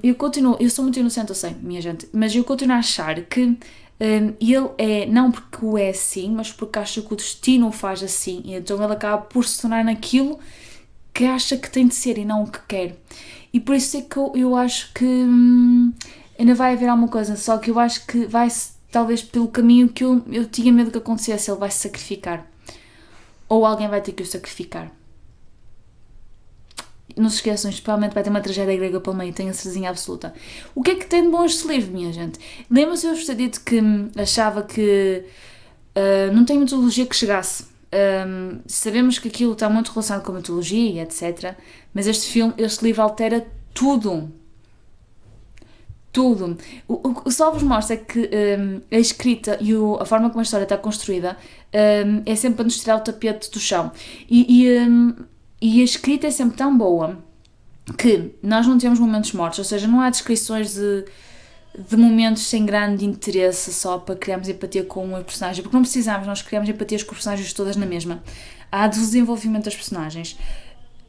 eu sou muito inocente, eu sei, minha gente, mas eu continuo a achar que ele é, não porque o é assim, mas porque acha que o destino o faz assim, e então ele acaba por se tornar naquilo que acha que tem de ser e não o que quer. E por isso é que eu acho que ainda vai haver alguma coisa, só que eu acho que vai, talvez pelo caminho que eu tinha medo que acontecesse, ele vai se sacrificar. Ou alguém vai ter que o sacrificar. Não se esqueçam, provavelmente vai ter uma tragédia grega pelo meio, tenho a certeza absoluta. O que é que tem de bom este livro, minha gente? Lembram-se eu vos ter dito que achava que não tem mitologia que chegasse. Sabemos que aquilo está muito relacionado com a mitologia e etc. Mas este livro altera tudo. Tudo. O que só vos mostra é que a escrita e a forma como a história está construída é sempre para nos tirar o tapete do chão. E a escrita é sempre tão boa que nós não temos momentos mortos, ou seja, não há descrições de momentos sem grande interesse só para criarmos empatia com o personagem, porque não precisamos, nós criamos empatias com os personagens todas na mesma. Há desenvolvimento das personagens.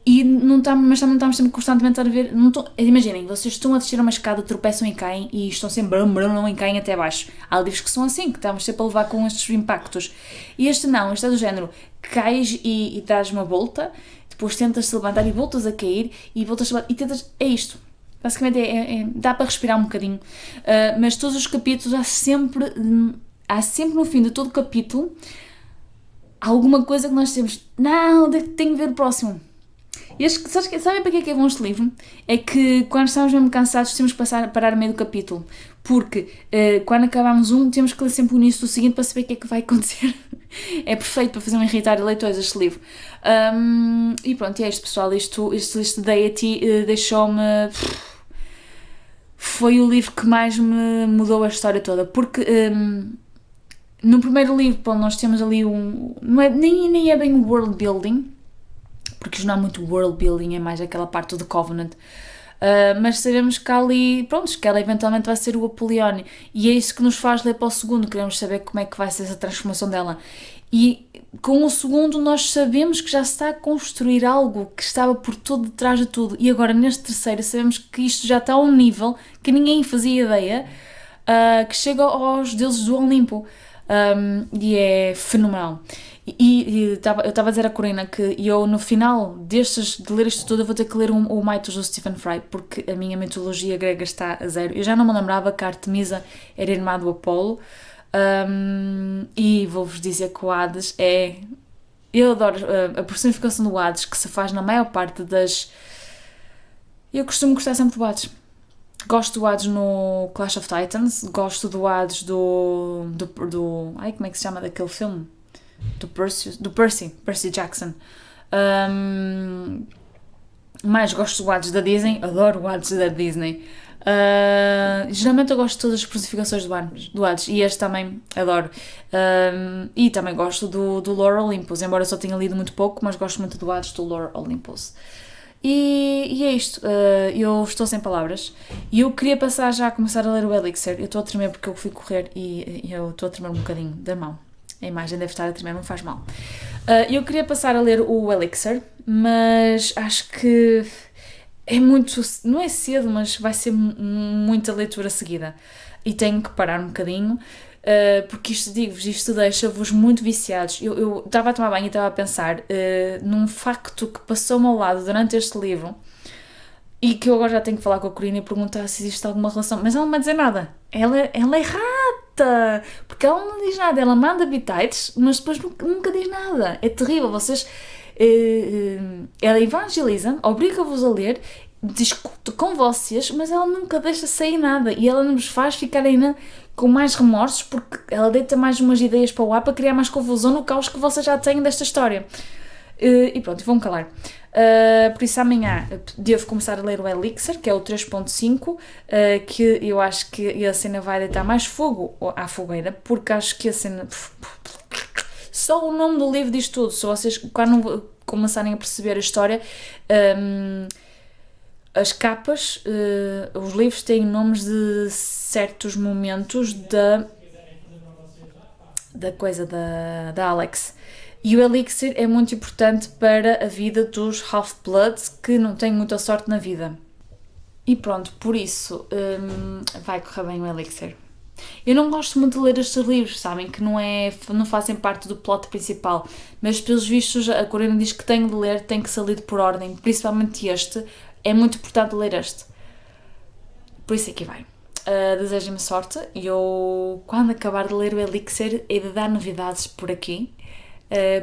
Mas também não estamos sempre constantemente a ver. Imaginem, vocês estão a descer uma escada, tropeçam e caem e estão sempre e caem até baixo. Há livros que são assim, que estamos sempre a levar com estes impactos. E este não, este é do género: cais e dás uma volta, depois tentas-te levantar e voltas a cair e voltas a levantar e tentas. É isto. Basicamente dá para respirar um bocadinho. Mas todos os capítulos há sempre no fim de todo capítulo alguma coisa que nós temos. Não, tenho que ver o próximo. Sabem para que é bom este livro? É que quando estamos mesmo cansados temos que parar a meio do capítulo, porque quando acabamos temos que ler sempre o início do seguinte para saber o que é que vai acontecer. É perfeito para fazer um irritar a leitores este livro. E pronto, é isto, pessoal. Este Deity deixou-me... Foi o livro que mais me mudou a história toda, porque no primeiro livro, bom, nós temos ali nem é bem um world building, porque isto não é muito world building, é mais aquela parte do Covenant. Mas sabemos que ali, pronto, que ela eventualmente vai ser o Apollyon, e é isso que nos faz ler para o segundo, queremos saber como é que vai ser essa transformação dela. E com o segundo nós sabemos que já se está a construir algo que estava por todo detrás de tudo, e agora neste terceiro sabemos que isto já está a um nível que ninguém fazia ideia, que chega aos deuses do Olimpo, e é fenomenal. Eu estava a dizer à Corina que eu, no final de ler isto tudo, eu vou ter que ler o Mitos do Stephen Fry, porque a minha mitologia grega está a zero. Eu já não me lembrava que a Artemisa era irmã do Apolo, e vou-vos dizer que o Hades é... Eu adoro a personificação do Hades, que se faz na maior parte das... Eu costumo gostar sempre do Hades. Gosto do Hades no Clash of Titans, gosto do Hades do ai, como é que se chama daquele filme? Do Percy Jackson. Mais gosto do Hades da Disney, adoro o Hades da Disney. Geralmente eu gosto de todas as personificações do Hades, e este também adoro. E também gosto do Lore Olympus, embora eu só tenha lido muito pouco, mas gosto muito do Hades do Lore Olympus. E é isto, eu estou sem palavras e eu queria passar já a começar a ler o Elixir. Eu estou a tremer porque eu fui correr e eu estou a tremer um bocadinho da mão. A imagem deve estar a tremer, não faz mal. Eu queria passar a ler o Elixir, mas acho que é muito... Não é cedo, mas vai ser muita leitura seguida. E tenho que parar um bocadinho, porque isto deixa-vos muito viciados. Eu estava a tomar banho e estava a pensar num facto que passou-me ao lado durante este livro E que eu agora já tenho que falar com a Corina e perguntar se existe alguma relação. Mas ela não vai dizer nada. Ela é rata! Porque ela não diz nada. Ela manda bitites, mas depois nunca diz nada. É terrível. Vocês... ela evangeliza, obriga-vos a ler, discute com vocês, mas ela nunca deixa sair nada. E ela não vos faz ficar ainda com mais remorsos, porque ela deita mais umas ideias para o ar para criar mais confusão no caos que vocês já têm desta história. E pronto, vão calar. Por isso amanhã devo começar a ler o Elixir, que é o 3.5, que eu acho que a cena vai deitar mais fogo à fogueira, porque acho que a cena... Só o nome do livro diz tudo. Se vocês, quando começarem a perceber a história, as capas, os livros têm nomes de certos momentos da coisa da Alex. E o Elixir é muito importante para a vida dos Half-Bloods que não têm muita sorte na vida. E pronto, por isso vai correr bem o Elixir. Eu não gosto muito de ler estes livros, sabem? Que não fazem parte do plot principal. Mas pelos vistos a Corina diz que tenho de ler, tem que ser lido por ordem. Principalmente este. É muito importante ler este. Por isso aqui vai. Desejem-me sorte. E eu, quando acabar de ler o Elixir, hei de dar novidades por aqui.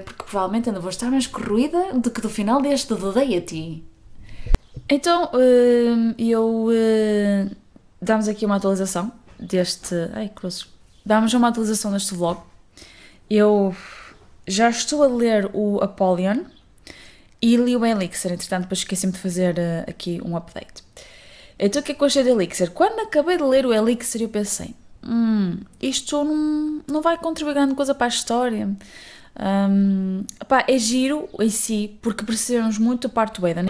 Porque provavelmente ainda vou estar mais corroída do que do final deste The Deity. Então, damos aqui uma atualização deste... Ai, cruzes. Damos uma atualização deste vlog. Eu já estou a ler o Apollyon e li o Elixir, entretanto depois esqueci-me de fazer aqui um update. Então o que é que eu achei do Elixir? Quando acabei de ler o Elixir eu pensei, isto não vai contribuir grande coisa para a história. É giro em si, porque percebemos muito a parte do Aidan.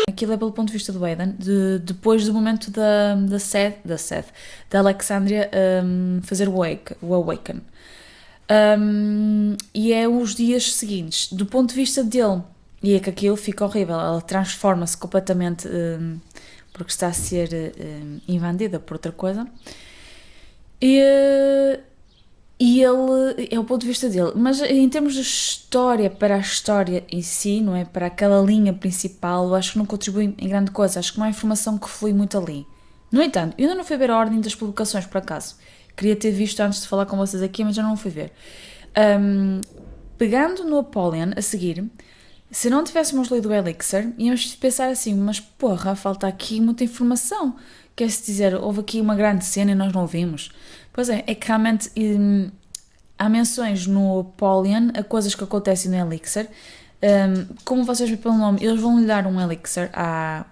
Aquilo é pelo ponto de vista do Aidan, depois do momento da Alexandria fazer o Awaken. E é os dias seguintes, do ponto de vista dele, e é que aquilo fica horrível, ela transforma-se completamente porque está a ser invadida por outra coisa. E ele é o ponto de vista dele, mas em termos de história, para a história em si, não é? Para aquela linha principal, eu acho que não contribui em grande coisa, acho que não há informação que flui muito ali. No entanto, eu ainda não fui ver a ordem das publicações, por acaso. Queria ter visto antes de falar com vocês aqui, mas já não fui ver. Pegando no Apollyon, a seguir, se não tivéssemos lido o Elixir, íamos pensar assim, mas porra, falta aqui muita informação. Quer-se dizer, houve aqui uma grande cena e nós não vimos. Pois é que realmente há menções no Apollyon a coisas que acontecem no Elixir. Como vocês veem pelo nome, eles vão lhe dar um Elixir à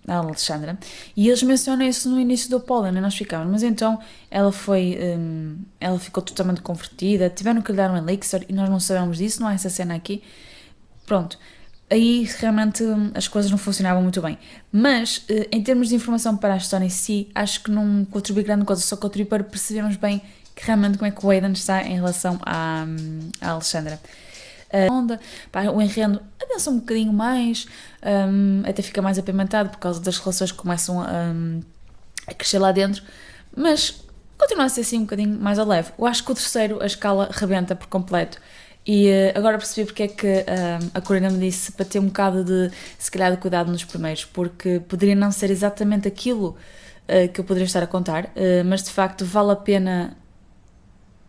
Alexandra e eles mencionam isso no início do Apollyon e nós ficamos, mas então ela ficou totalmente convertida, tiveram que lhe dar um Elixir e nós não sabemos disso, não há essa cena aqui. Pronto. Aí realmente as coisas não funcionavam muito bem. Mas, em termos de informação para a história em si, acho que não contribui grande coisa, só contribui para percebermos bem que realmente como é que o Aidan está em relação à Alexandra. O enredo avança um bocadinho mais, até fica mais apimentado por causa das relações que começam a crescer lá dentro, mas continua a ser assim um bocadinho mais a leve. Eu acho que o terceiro, a escala rebenta por completo. E agora percebi porque é que a Corina me disse para ter um bocado de, se calhar, de cuidado nos primeiros, porque poderia não ser exatamente aquilo que eu poderia estar a contar, mas de facto vale a pena,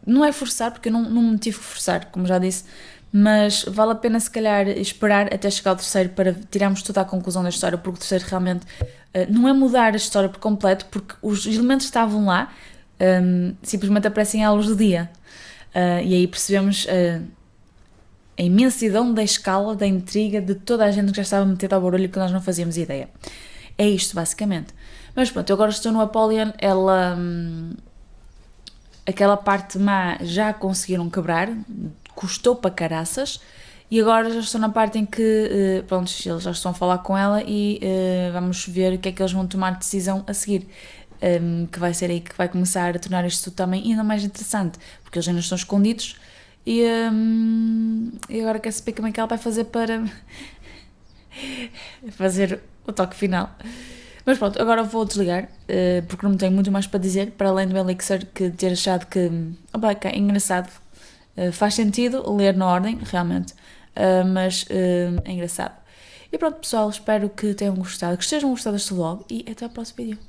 não é forçar, porque eu não me tive que forçar, como já disse, mas vale a pena se calhar esperar até chegar ao terceiro para tirarmos toda a conclusão da história, porque o terceiro realmente não é mudar a história por completo, porque os elementos estavam lá, simplesmente aparecem à luz do dia, e aí percebemos a imensidão da escala, da intriga, de toda a gente que já estava metida ao barulho que nós não fazíamos ideia. É isto, basicamente. Mas pronto, eu agora estou no Apollyon, aquela parte má já conseguiram quebrar, custou para caraças, e agora já estou na parte em que, pronto, eles já estão a falar com ela e vamos ver o que é que eles vão tomar de decisão a seguir. Que vai ser aí que vai começar a tornar isto também ainda mais interessante, porque eles ainda estão escondidos. E agora quer saber como é que ela vai fazer para fazer o toque final. Mas pronto, agora vou desligar, porque não tenho muito mais para dizer, para além do Elixir, que ter achado que é engraçado, faz sentido ler na ordem, realmente. mas é engraçado. E pronto, pessoal, espero que tenham gostado, que estejam gostado deste vlog e até ao próximo vídeo.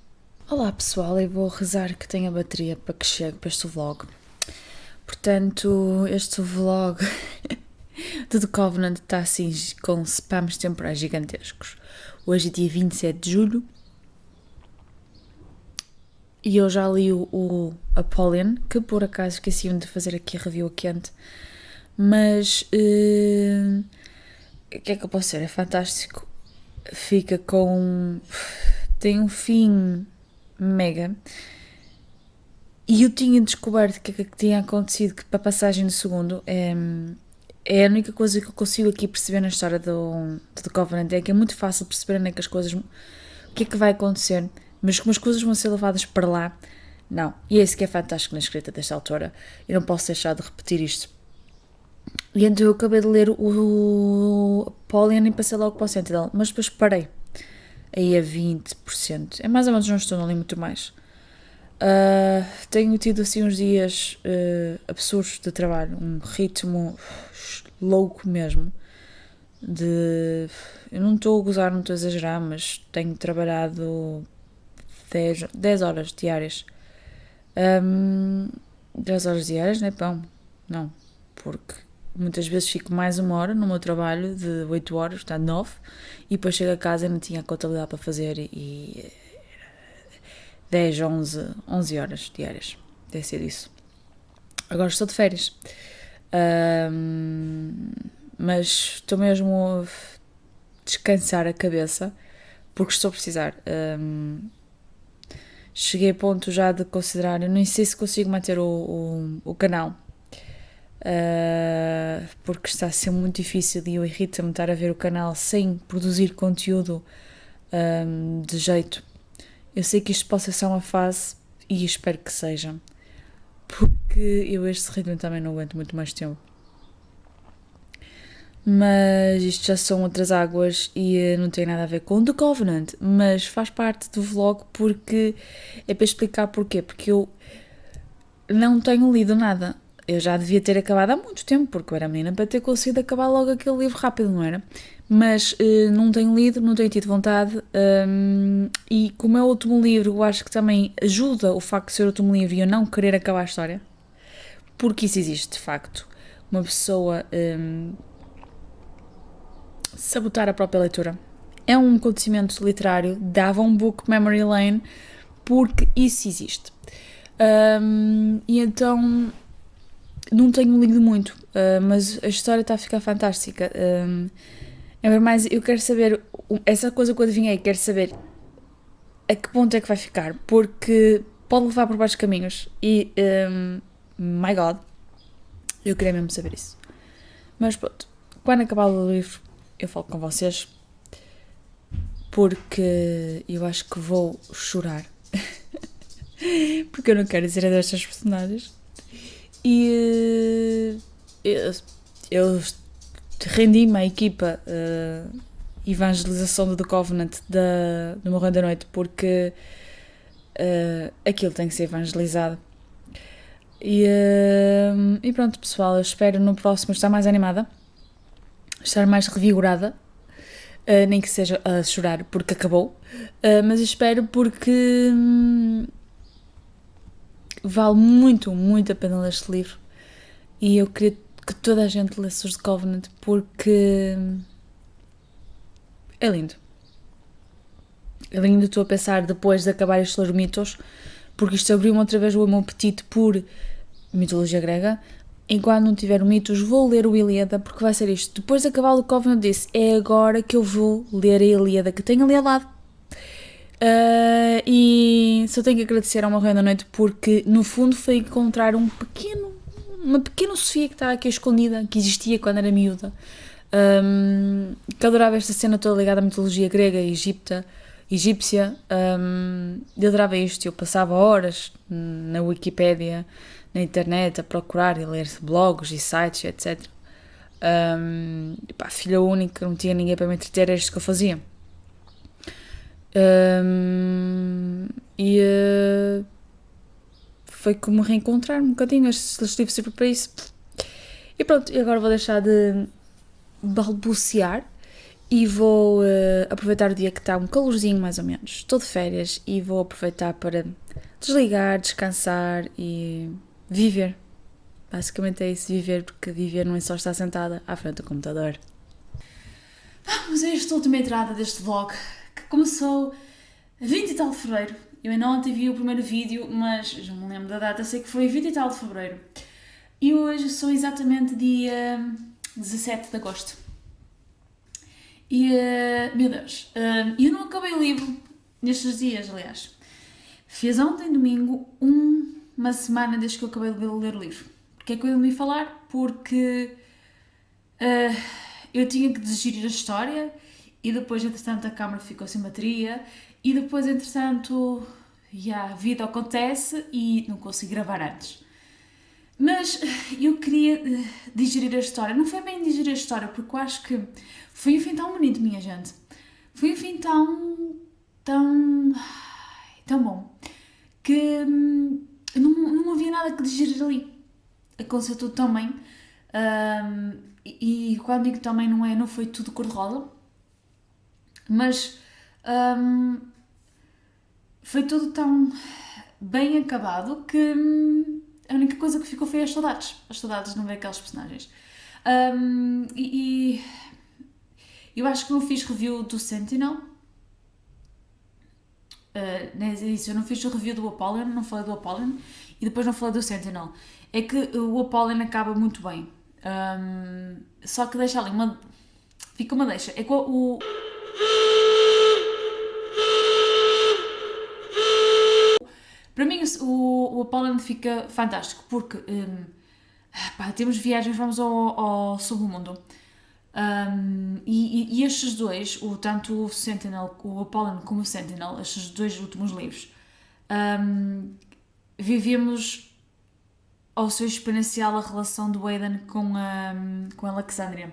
Olá pessoal, eu vou rezar que tenha bateria para que chegue para este vlog. Portanto, este vlog do The Covenant está assim com spams temporais gigantescos. Hoje é dia 27 de julho e eu já li o Apollyon, que por acaso esqueci-me de fazer aqui a review a quente, mas o que é que eu posso dizer? É fantástico. Fica com... tem um fim mega. E eu tinha descoberto o que é que tinha acontecido, que para a passagem do segundo é a única coisa que eu consigo aqui perceber na história do The Covenant, é que é muito fácil perceber onde é que as coisas, o que é que vai acontecer, mas como as coisas vão ser levadas para lá, não. E é isso que é fantástico na escrita desta autora, eu não posso deixar de repetir isto. E então eu acabei de ler o Apollyon e passei logo para o Sentinel, mas depois parei, aí a 20%, é mais ou menos, não estou, não li muito mais. Tenho tido assim uns dias absurdos de trabalho, um ritmo louco mesmo, eu não estou a gozar, não estou a exagerar, mas tenho trabalhado 10 horas diárias. 10 horas diárias, não é pão? Não, porque muitas vezes fico mais uma hora no meu trabalho de 8 horas, está 9, e depois chego a casa e não tinha a contabilidade para fazer e 10, 11 horas diárias, deve ser isso. Agora estou de férias, mas estou mesmo a descansar a cabeça, porque estou a precisar. Cheguei a ponto já de considerar, eu nem sei se consigo manter o canal, porque está a ser muito difícil e eu irrita-me estar a ver o canal sem produzir conteúdo de jeito. Eu sei que isto possa ser uma fase e espero que seja, porque eu este ritmo também não aguento muito mais tempo. Mas isto já são outras águas e não tem nada a ver com The Covenant, mas faz parte do vlog porque é para explicar porquê, porque eu não tenho lido nada. Eu já devia ter acabado há muito tempo, porque eu era menina para ter conseguido acabar logo aquele livro rápido, não era? Mas não tenho lido, não tenho tido vontade, e como é o último livro, eu acho que também ajuda o facto de ser o último livro e eu não querer acabar a história, porque isso existe de facto, uma pessoa sabotar a própria leitura. É um acontecimento literário, dava um book memory lane, porque isso existe. E então não tenho lido muito, mas a história está a ficar fantástica. É mais, eu quero saber, essa coisa que eu adivinhei, quero saber a que ponto é que vai ficar, porque pode levar por vários caminhos e, my God, eu queria mesmo saber isso. Mas pronto, quando acabar o livro, eu falo com vocês, porque eu acho que vou chorar, porque eu não quero dizer a destas personagens, e eu rendi-me à equipa evangelização do The Covenant do Morrer da Noite, porque aquilo tem que ser evangelizado. E pronto, pessoal, eu espero no próximo estar mais animada, estar mais revigorada, nem que seja a chorar porque acabou, mas espero porque vale muito, muito a pena ler este livro e eu queria que toda a gente lesse os The Covenant porque é lindo. É lindo, estou a pensar depois de acabar estes ler mitos, porque isto abriu-me outra vez o meu apetite por mitologia grega. Enquanto não tiver o mitos, vou ler o Ilíada, porque vai ser isto. Depois de acabar o Covenant, disse, é agora que eu vou ler a Ilíada, que tenho ali ao lado. E só tenho que agradecer ao Morrer da Noite, porque no fundo foi encontrar uma pequena Sofia que estava aqui escondida, que existia quando era miúda. Que adorava esta cena toda ligada à mitologia grega e egípcia. Eu adorava isto, eu passava horas na Wikipédia, na internet, a procurar e ler blogs e sites, etc. Filha única, não tinha ninguém para me entreter, era isto que eu fazia. Foi como reencontrar um bocadinho estes livros sempre para isso. E pronto, e agora vou deixar de balbuciar e vou aproveitar o dia que está um calorzinho mais ou menos. Estou de férias e vou aproveitar para desligar, descansar e viver. Basicamente é isso, viver, porque viver não é só estar sentada à frente do computador. Vamos a esta última entrada deste vlog, que começou a 20 e tal de fevereiro. Eu ainda ontem vi o primeiro vídeo, mas já não me lembro da data, sei que foi 20 e tal de fevereiro. E hoje são exatamente dia 17 de agosto. E, meu Deus, eu não acabei o livro nestes dias, aliás. Fiz ontem, domingo, uma semana desde que eu acabei de ler o livro. Porquê é que eu ia falar? Porque eu tinha que digerir a história e depois, entretanto, a câmara ficou sem bateria e depois, entretanto, a vida acontece e não consigo gravar antes. Mas eu queria digerir a história. Não foi bem digerir a história, porque eu acho que foi um fim tão bonito, minha gente. Foi um fim tão bom, que não havia nada que digerir ali. Aconteceu tudo tão bem. E quando digo também não foi tudo cor-de-rosa, mas foi tudo tão bem acabado que a única coisa que ficou foi as saudades de não ver aqueles personagens. E eu acho que não fiz review do Sentinel. Eu não fiz o review do Apollyon, não falei do Apollyon e depois não falei do Sentinel. É que o Apollyon acaba muito bem. Só que deixa ali fica uma deixa. É que para mim o Apollyon fica fantástico porque temos viagens, vamos ao submundo. E estes dois, tanto o Sentinel, o Apollyon como o Sentinel, estes dois últimos livros, vivemos ao seu exponencial a relação do Aidan com a Alexandria.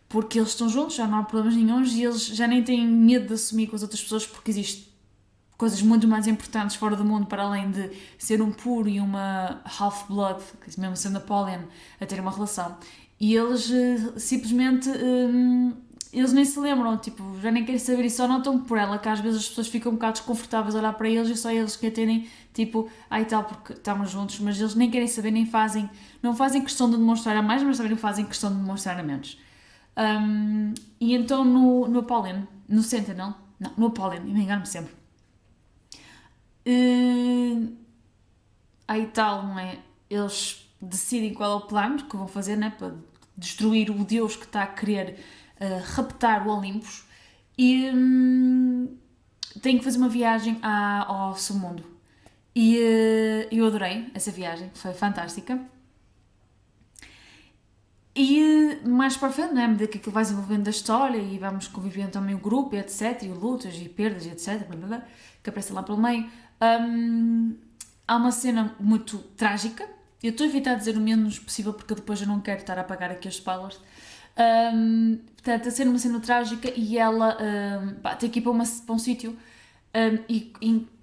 Porque eles estão juntos, já não há problemas nenhuns e eles já nem têm medo de assumir com as outras pessoas porque existem coisas muito mais importantes fora do mundo para além de ser um puro e uma half-blood, mesmo sendo Apollyon, a ter uma relação. E eles simplesmente eles nem se lembram, tipo, já nem querem saber e só notam por ela que às vezes as pessoas ficam um bocado desconfortáveis a olhar para eles e só eles que terem, tipo, e tal, porque estamos juntos, mas eles nem querem saber, não fazem questão de demonstrar a mais, mas também não fazem questão de demonstrar a menos. E então no Apollyon, no Sentinel, não, no Apollyon, eu me engano sempre, aí tal, não é? Eles decidem qual é o plano que vão fazer, né, para destruir o deus que está a querer raptar o Olympus e têm que fazer uma viagem ao submundo. E eu adorei essa viagem, foi fantástica. E mais para a frente, não é? À medida que aquilo vai desenvolvendo a história e vamos convivendo também o grupo, e etc, e lutas e perdas, e etc, blá, blá, blá, que aparece lá pelo meio. Há uma cena muito trágica. Eu estou a evitar dizer o menos possível porque depois eu não quero estar a apagar aqui os spoilers. Portanto, a ser uma cena trágica e ela tem que ir para um sítio e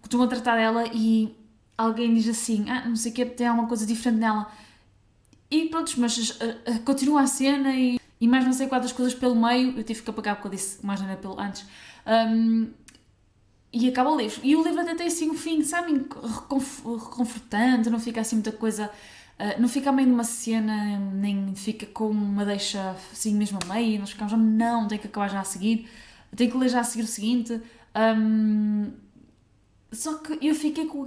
estão a tratar dela e alguém diz assim, não sei o que, tem alguma coisa diferente nela. E pronto, mas continua a cena e mais não sei quantas coisas pelo meio, eu tive que apagar porque eu disse mais nada pelo antes. E acaba o livro. E o livro até tem assim um fim, sabem, reconfortante, não fica assim muita coisa, não fica a meio de uma cena, nem fica com uma deixa assim mesmo a meio, nós ficamos, não, tem que acabar já a seguir, tem que ler já a seguir o seguinte. Só que eu fiquei com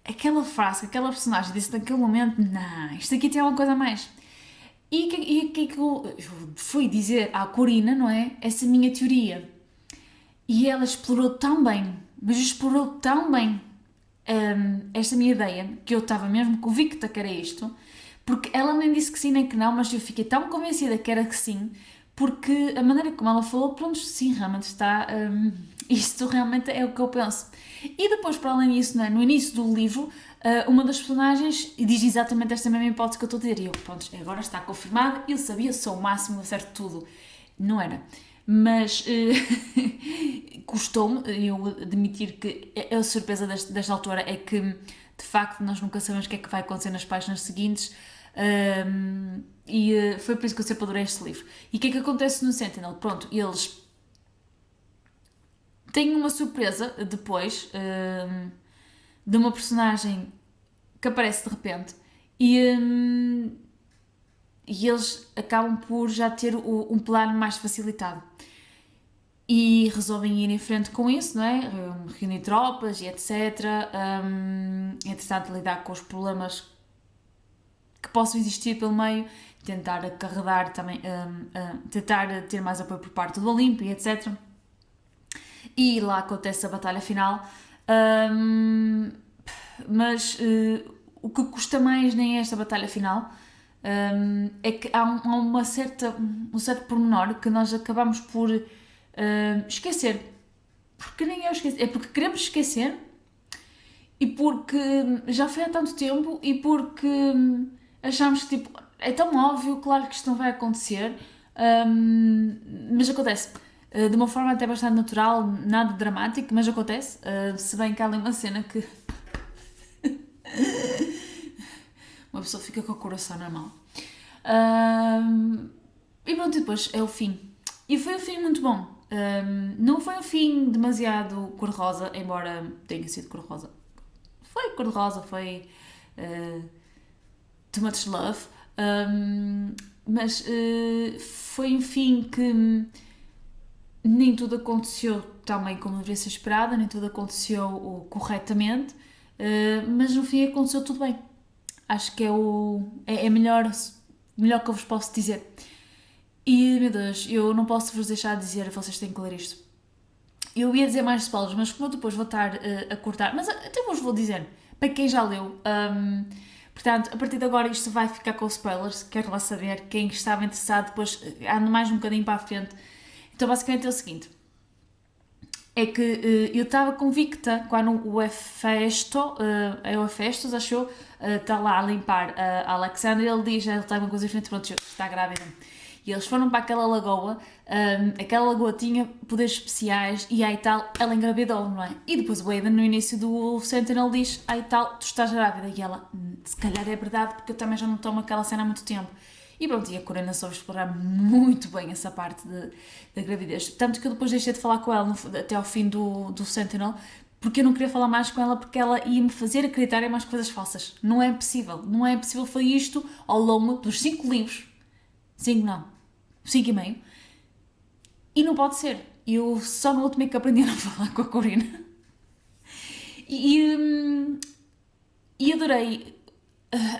aquela frase que aquela personagem disse naquele momento, não, isto aqui tem alguma coisa a mais. E o que é que eu fui dizer à Corina, não é? Essa minha teoria. E ela explorou tão bem, mas explorou tão bem esta minha ideia, que eu estava mesmo convicta que era isto, porque ela nem disse que sim nem que não, mas eu fiquei tão convencida que era que sim, porque a maneira como ela falou, pronto, sim, realmente está... isto realmente é o que eu penso. E depois, para além disso, no início do livro, uma das personagens diz exatamente esta mesma hipótese que eu estou a dizer. E eu, pronto, agora está confirmada, eu sabia, sou o máximo, acerto tudo. Não era. Mas custou-me eu admitir que a surpresa desta autora é que, de facto, nós nunca sabemos o que é que vai acontecer nas páginas seguintes. Foi por isso que eu sempre adorei este livro. E o que é que acontece no Sentinel? Pronto, eles têm uma surpresa depois de uma personagem que aparece de repente e eles acabam por já ter um plano mais facilitado. E resolvem ir em frente com isso, não é? Reunir tropas e etc. Entretanto, lidar com os problemas que possam existir pelo meio, tentar acarregar também, tentar ter mais apoio por parte do Olimpo e etc. E lá acontece a batalha final. Mas o que custa mais nem é esta batalha final, é que há um certo pormenor que nós acabamos por esquecer. Porque nem eu esqueci, é porque queremos esquecer e porque já foi há tanto tempo e porque achamos que tipo, é tão óbvio, claro que isto não vai acontecer, mas acontece. De uma forma até bastante natural, nada dramático, mas acontece. Se bem que há ali uma cena que uma pessoa fica com o coração normal. E pronto, depois é o fim. E foi um fim muito bom. Não foi um fim demasiado cor-de-rosa, embora tenha sido cor-de-rosa. Foi cor-de-rosa, foi too much love. Mas foi um fim que nem tudo aconteceu também como deveria ser esperado, nem tudo aconteceu corretamente, mas no fim aconteceu tudo bem. Acho que é melhor que eu vos posso dizer. E, meu Deus, eu não posso vos deixar de dizer, vocês têm que ler isto. Eu ia dizer mais spoilers, mas como eu depois vou estar a cortar, mas até vos vou dizer, para quem já leu, portanto, a partir de agora isto vai ficar com spoilers, quero lá saber, quem estava interessado, depois ando mais um bocadinho para a frente. Então, basicamente é o seguinte, é que eu estava convicta quando o Hefesto, acho eu, está lá a limpar a Alexandra, ele diz, ele está uma coisa diferente, pronto, está grávida. E eles foram para aquela lagoa, aquela lagoa tinha poderes especiais e aí tal, ela engravidou, não é? E depois o Aiden no início do Sentinel diz, aí tal, tu estás grávida. E ela, se calhar é verdade, porque eu também já não tomo aquela cena há muito tempo. E pronto, e a Corina soube explorar muito bem essa parte da gravidez. Tanto que eu depois deixei de falar com ela até ao fim do Sentinel, porque eu não queria falar mais com ela, porque ela ia-me fazer acreditar em mais coisas falsas. Não é possível, foi isto ao longo dos 5 livros. 5 não, 5 e meio. E não pode ser. Eu só no último é que aprendi a não falar com a Corina. E adorei.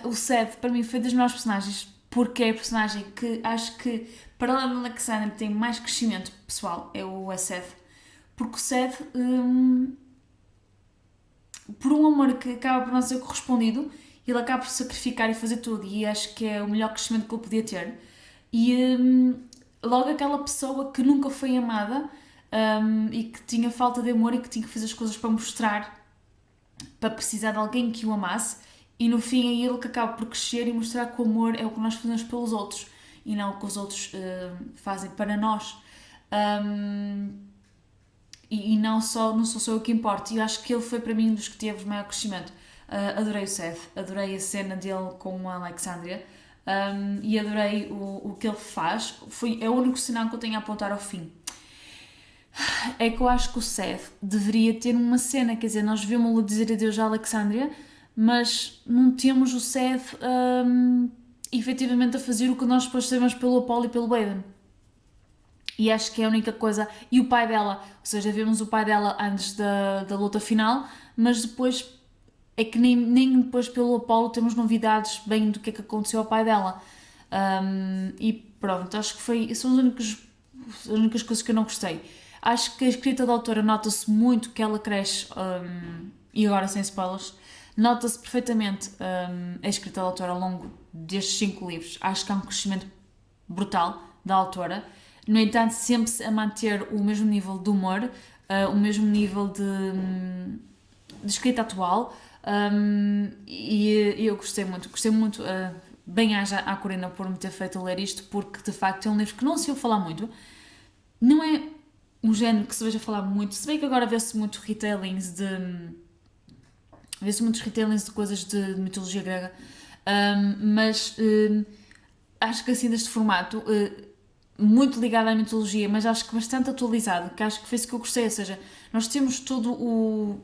O Seth, para mim, foi das melhores personagens, porque é a personagem que acho que, para além do Alexander, tem mais crescimento pessoal, é o Seth. Porque o Seth, por um amor que acaba por não ser correspondido, ele acaba por sacrificar e fazer tudo, e acho que é o melhor crescimento que ele podia ter. E logo aquela pessoa que nunca foi amada e que tinha falta de amor e que tinha que fazer as coisas para mostrar, para precisar de alguém que o amasse, e no fim é ele que acaba por crescer e mostrar que o amor é o que nós fazemos pelos outros e não o que os outros fazem para nós. E não sou só eu que importa. E eu acho que ele foi para mim um dos que teve maior crescimento. Adorei o Seth, adorei a cena dele com a Alexandria. E adorei o que ele faz. É o único sinal que eu tenho a apontar ao fim. É que eu acho que o Seth deveria ter uma cena, quer dizer, nós vimos-lo dizer adeus à Alexandria, mas não temos o Seth efetivamente a fazer o que nós depois sabemos pelo Apollo e pelo Aiden. E acho que é a única coisa. E o pai dela, ou seja, vemos o pai dela antes da luta final, mas depois é que nem depois pelo Apollo temos novidades bem do que é que aconteceu ao pai dela. E pronto, acho que são as únicas coisas que eu não gostei. Acho que a escrita da autora nota-se muito que ela cresce, e agora sem spoilers, nota-se perfeitamente a escrita da autora ao longo destes 5 livros. Acho que há um crescimento brutal da autora. No entanto, sempre a manter o mesmo nível de humor, o mesmo nível de escrita atual, e eu gostei muito, bem-aja à Corina por me ter feito ler isto, porque de facto é um livro que não se ouve falar muito, não é um género que se veja falar muito, se bem que agora vê-se muitos retellings de coisas de mitologia grega, Mas acho que assim deste formato, muito ligado à mitologia, mas acho que bastante atualizado, que acho que foi isso que eu gostei, ou seja, nós temos todo o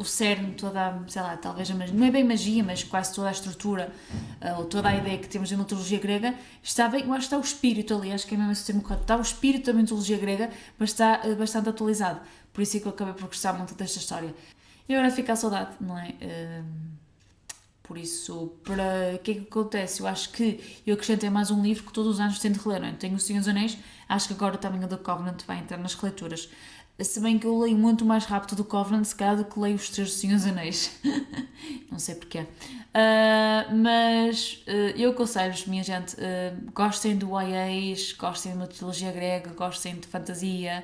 cerne, toda a, sei lá, talvez a magia, não é bem magia, mas quase toda a estrutura, ou toda a ideia que temos da mitologia grega, está bem, eu acho que está o espírito ali, acho que é mesmo esse termo correto, está o espírito da mitologia grega, mas está bastante atualizado, por isso é que eu acabei por gostar muito desta história. E agora fica a saudade, não é? Por isso, para o que é que acontece? Eu acho que eu acrescentei mais um livro que todos os anos tenho de reler, não é? Tenho o Senhor dos Anéis, acho que agora também o do Covenant vai entrar nas releituras. Se bem que eu leio muito mais rápido do Covenant, se calhar, do que leio os três do Senhor dos Anéis. Não sei porquê. Mas eu aconselho-vos, minha gente, gostem do YAs, gostem de mitologia grega, gostem de fantasia,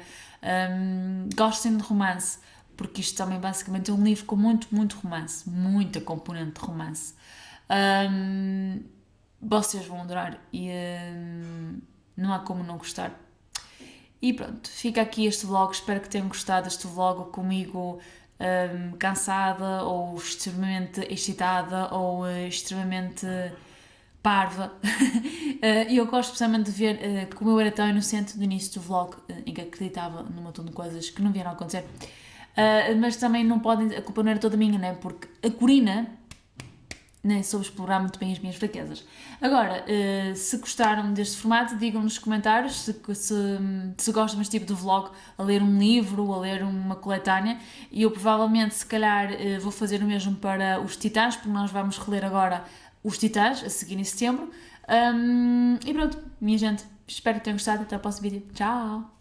gostem de romance, porque isto também basicamente é um livro com muito romance, muita componente de romance. Vocês vão adorar e não há como não gostar. E pronto, fica aqui este vlog, espero que tenham gostado deste vlog comigo cansada ou extremamente excitada ou extremamente parva. E eu gosto especialmente de ver como eu era tão inocente no início do vlog, em que acreditava num montão de coisas que não vieram a acontecer. Mas também não podem, a culpa não era toda minha, né? Porque a Corina, né, soube explorar muito bem as minhas fraquezas. Agora, se gostaram deste formato, digam nos comentários se gostam deste tipo de vlog, a ler um livro, a ler uma coletânea, e eu provavelmente, se calhar, vou fazer o mesmo para os Titãs, porque nós vamos reler agora os Titãs, a seguir em setembro. E pronto, minha gente, espero que tenham gostado, até o próximo vídeo. Tchau!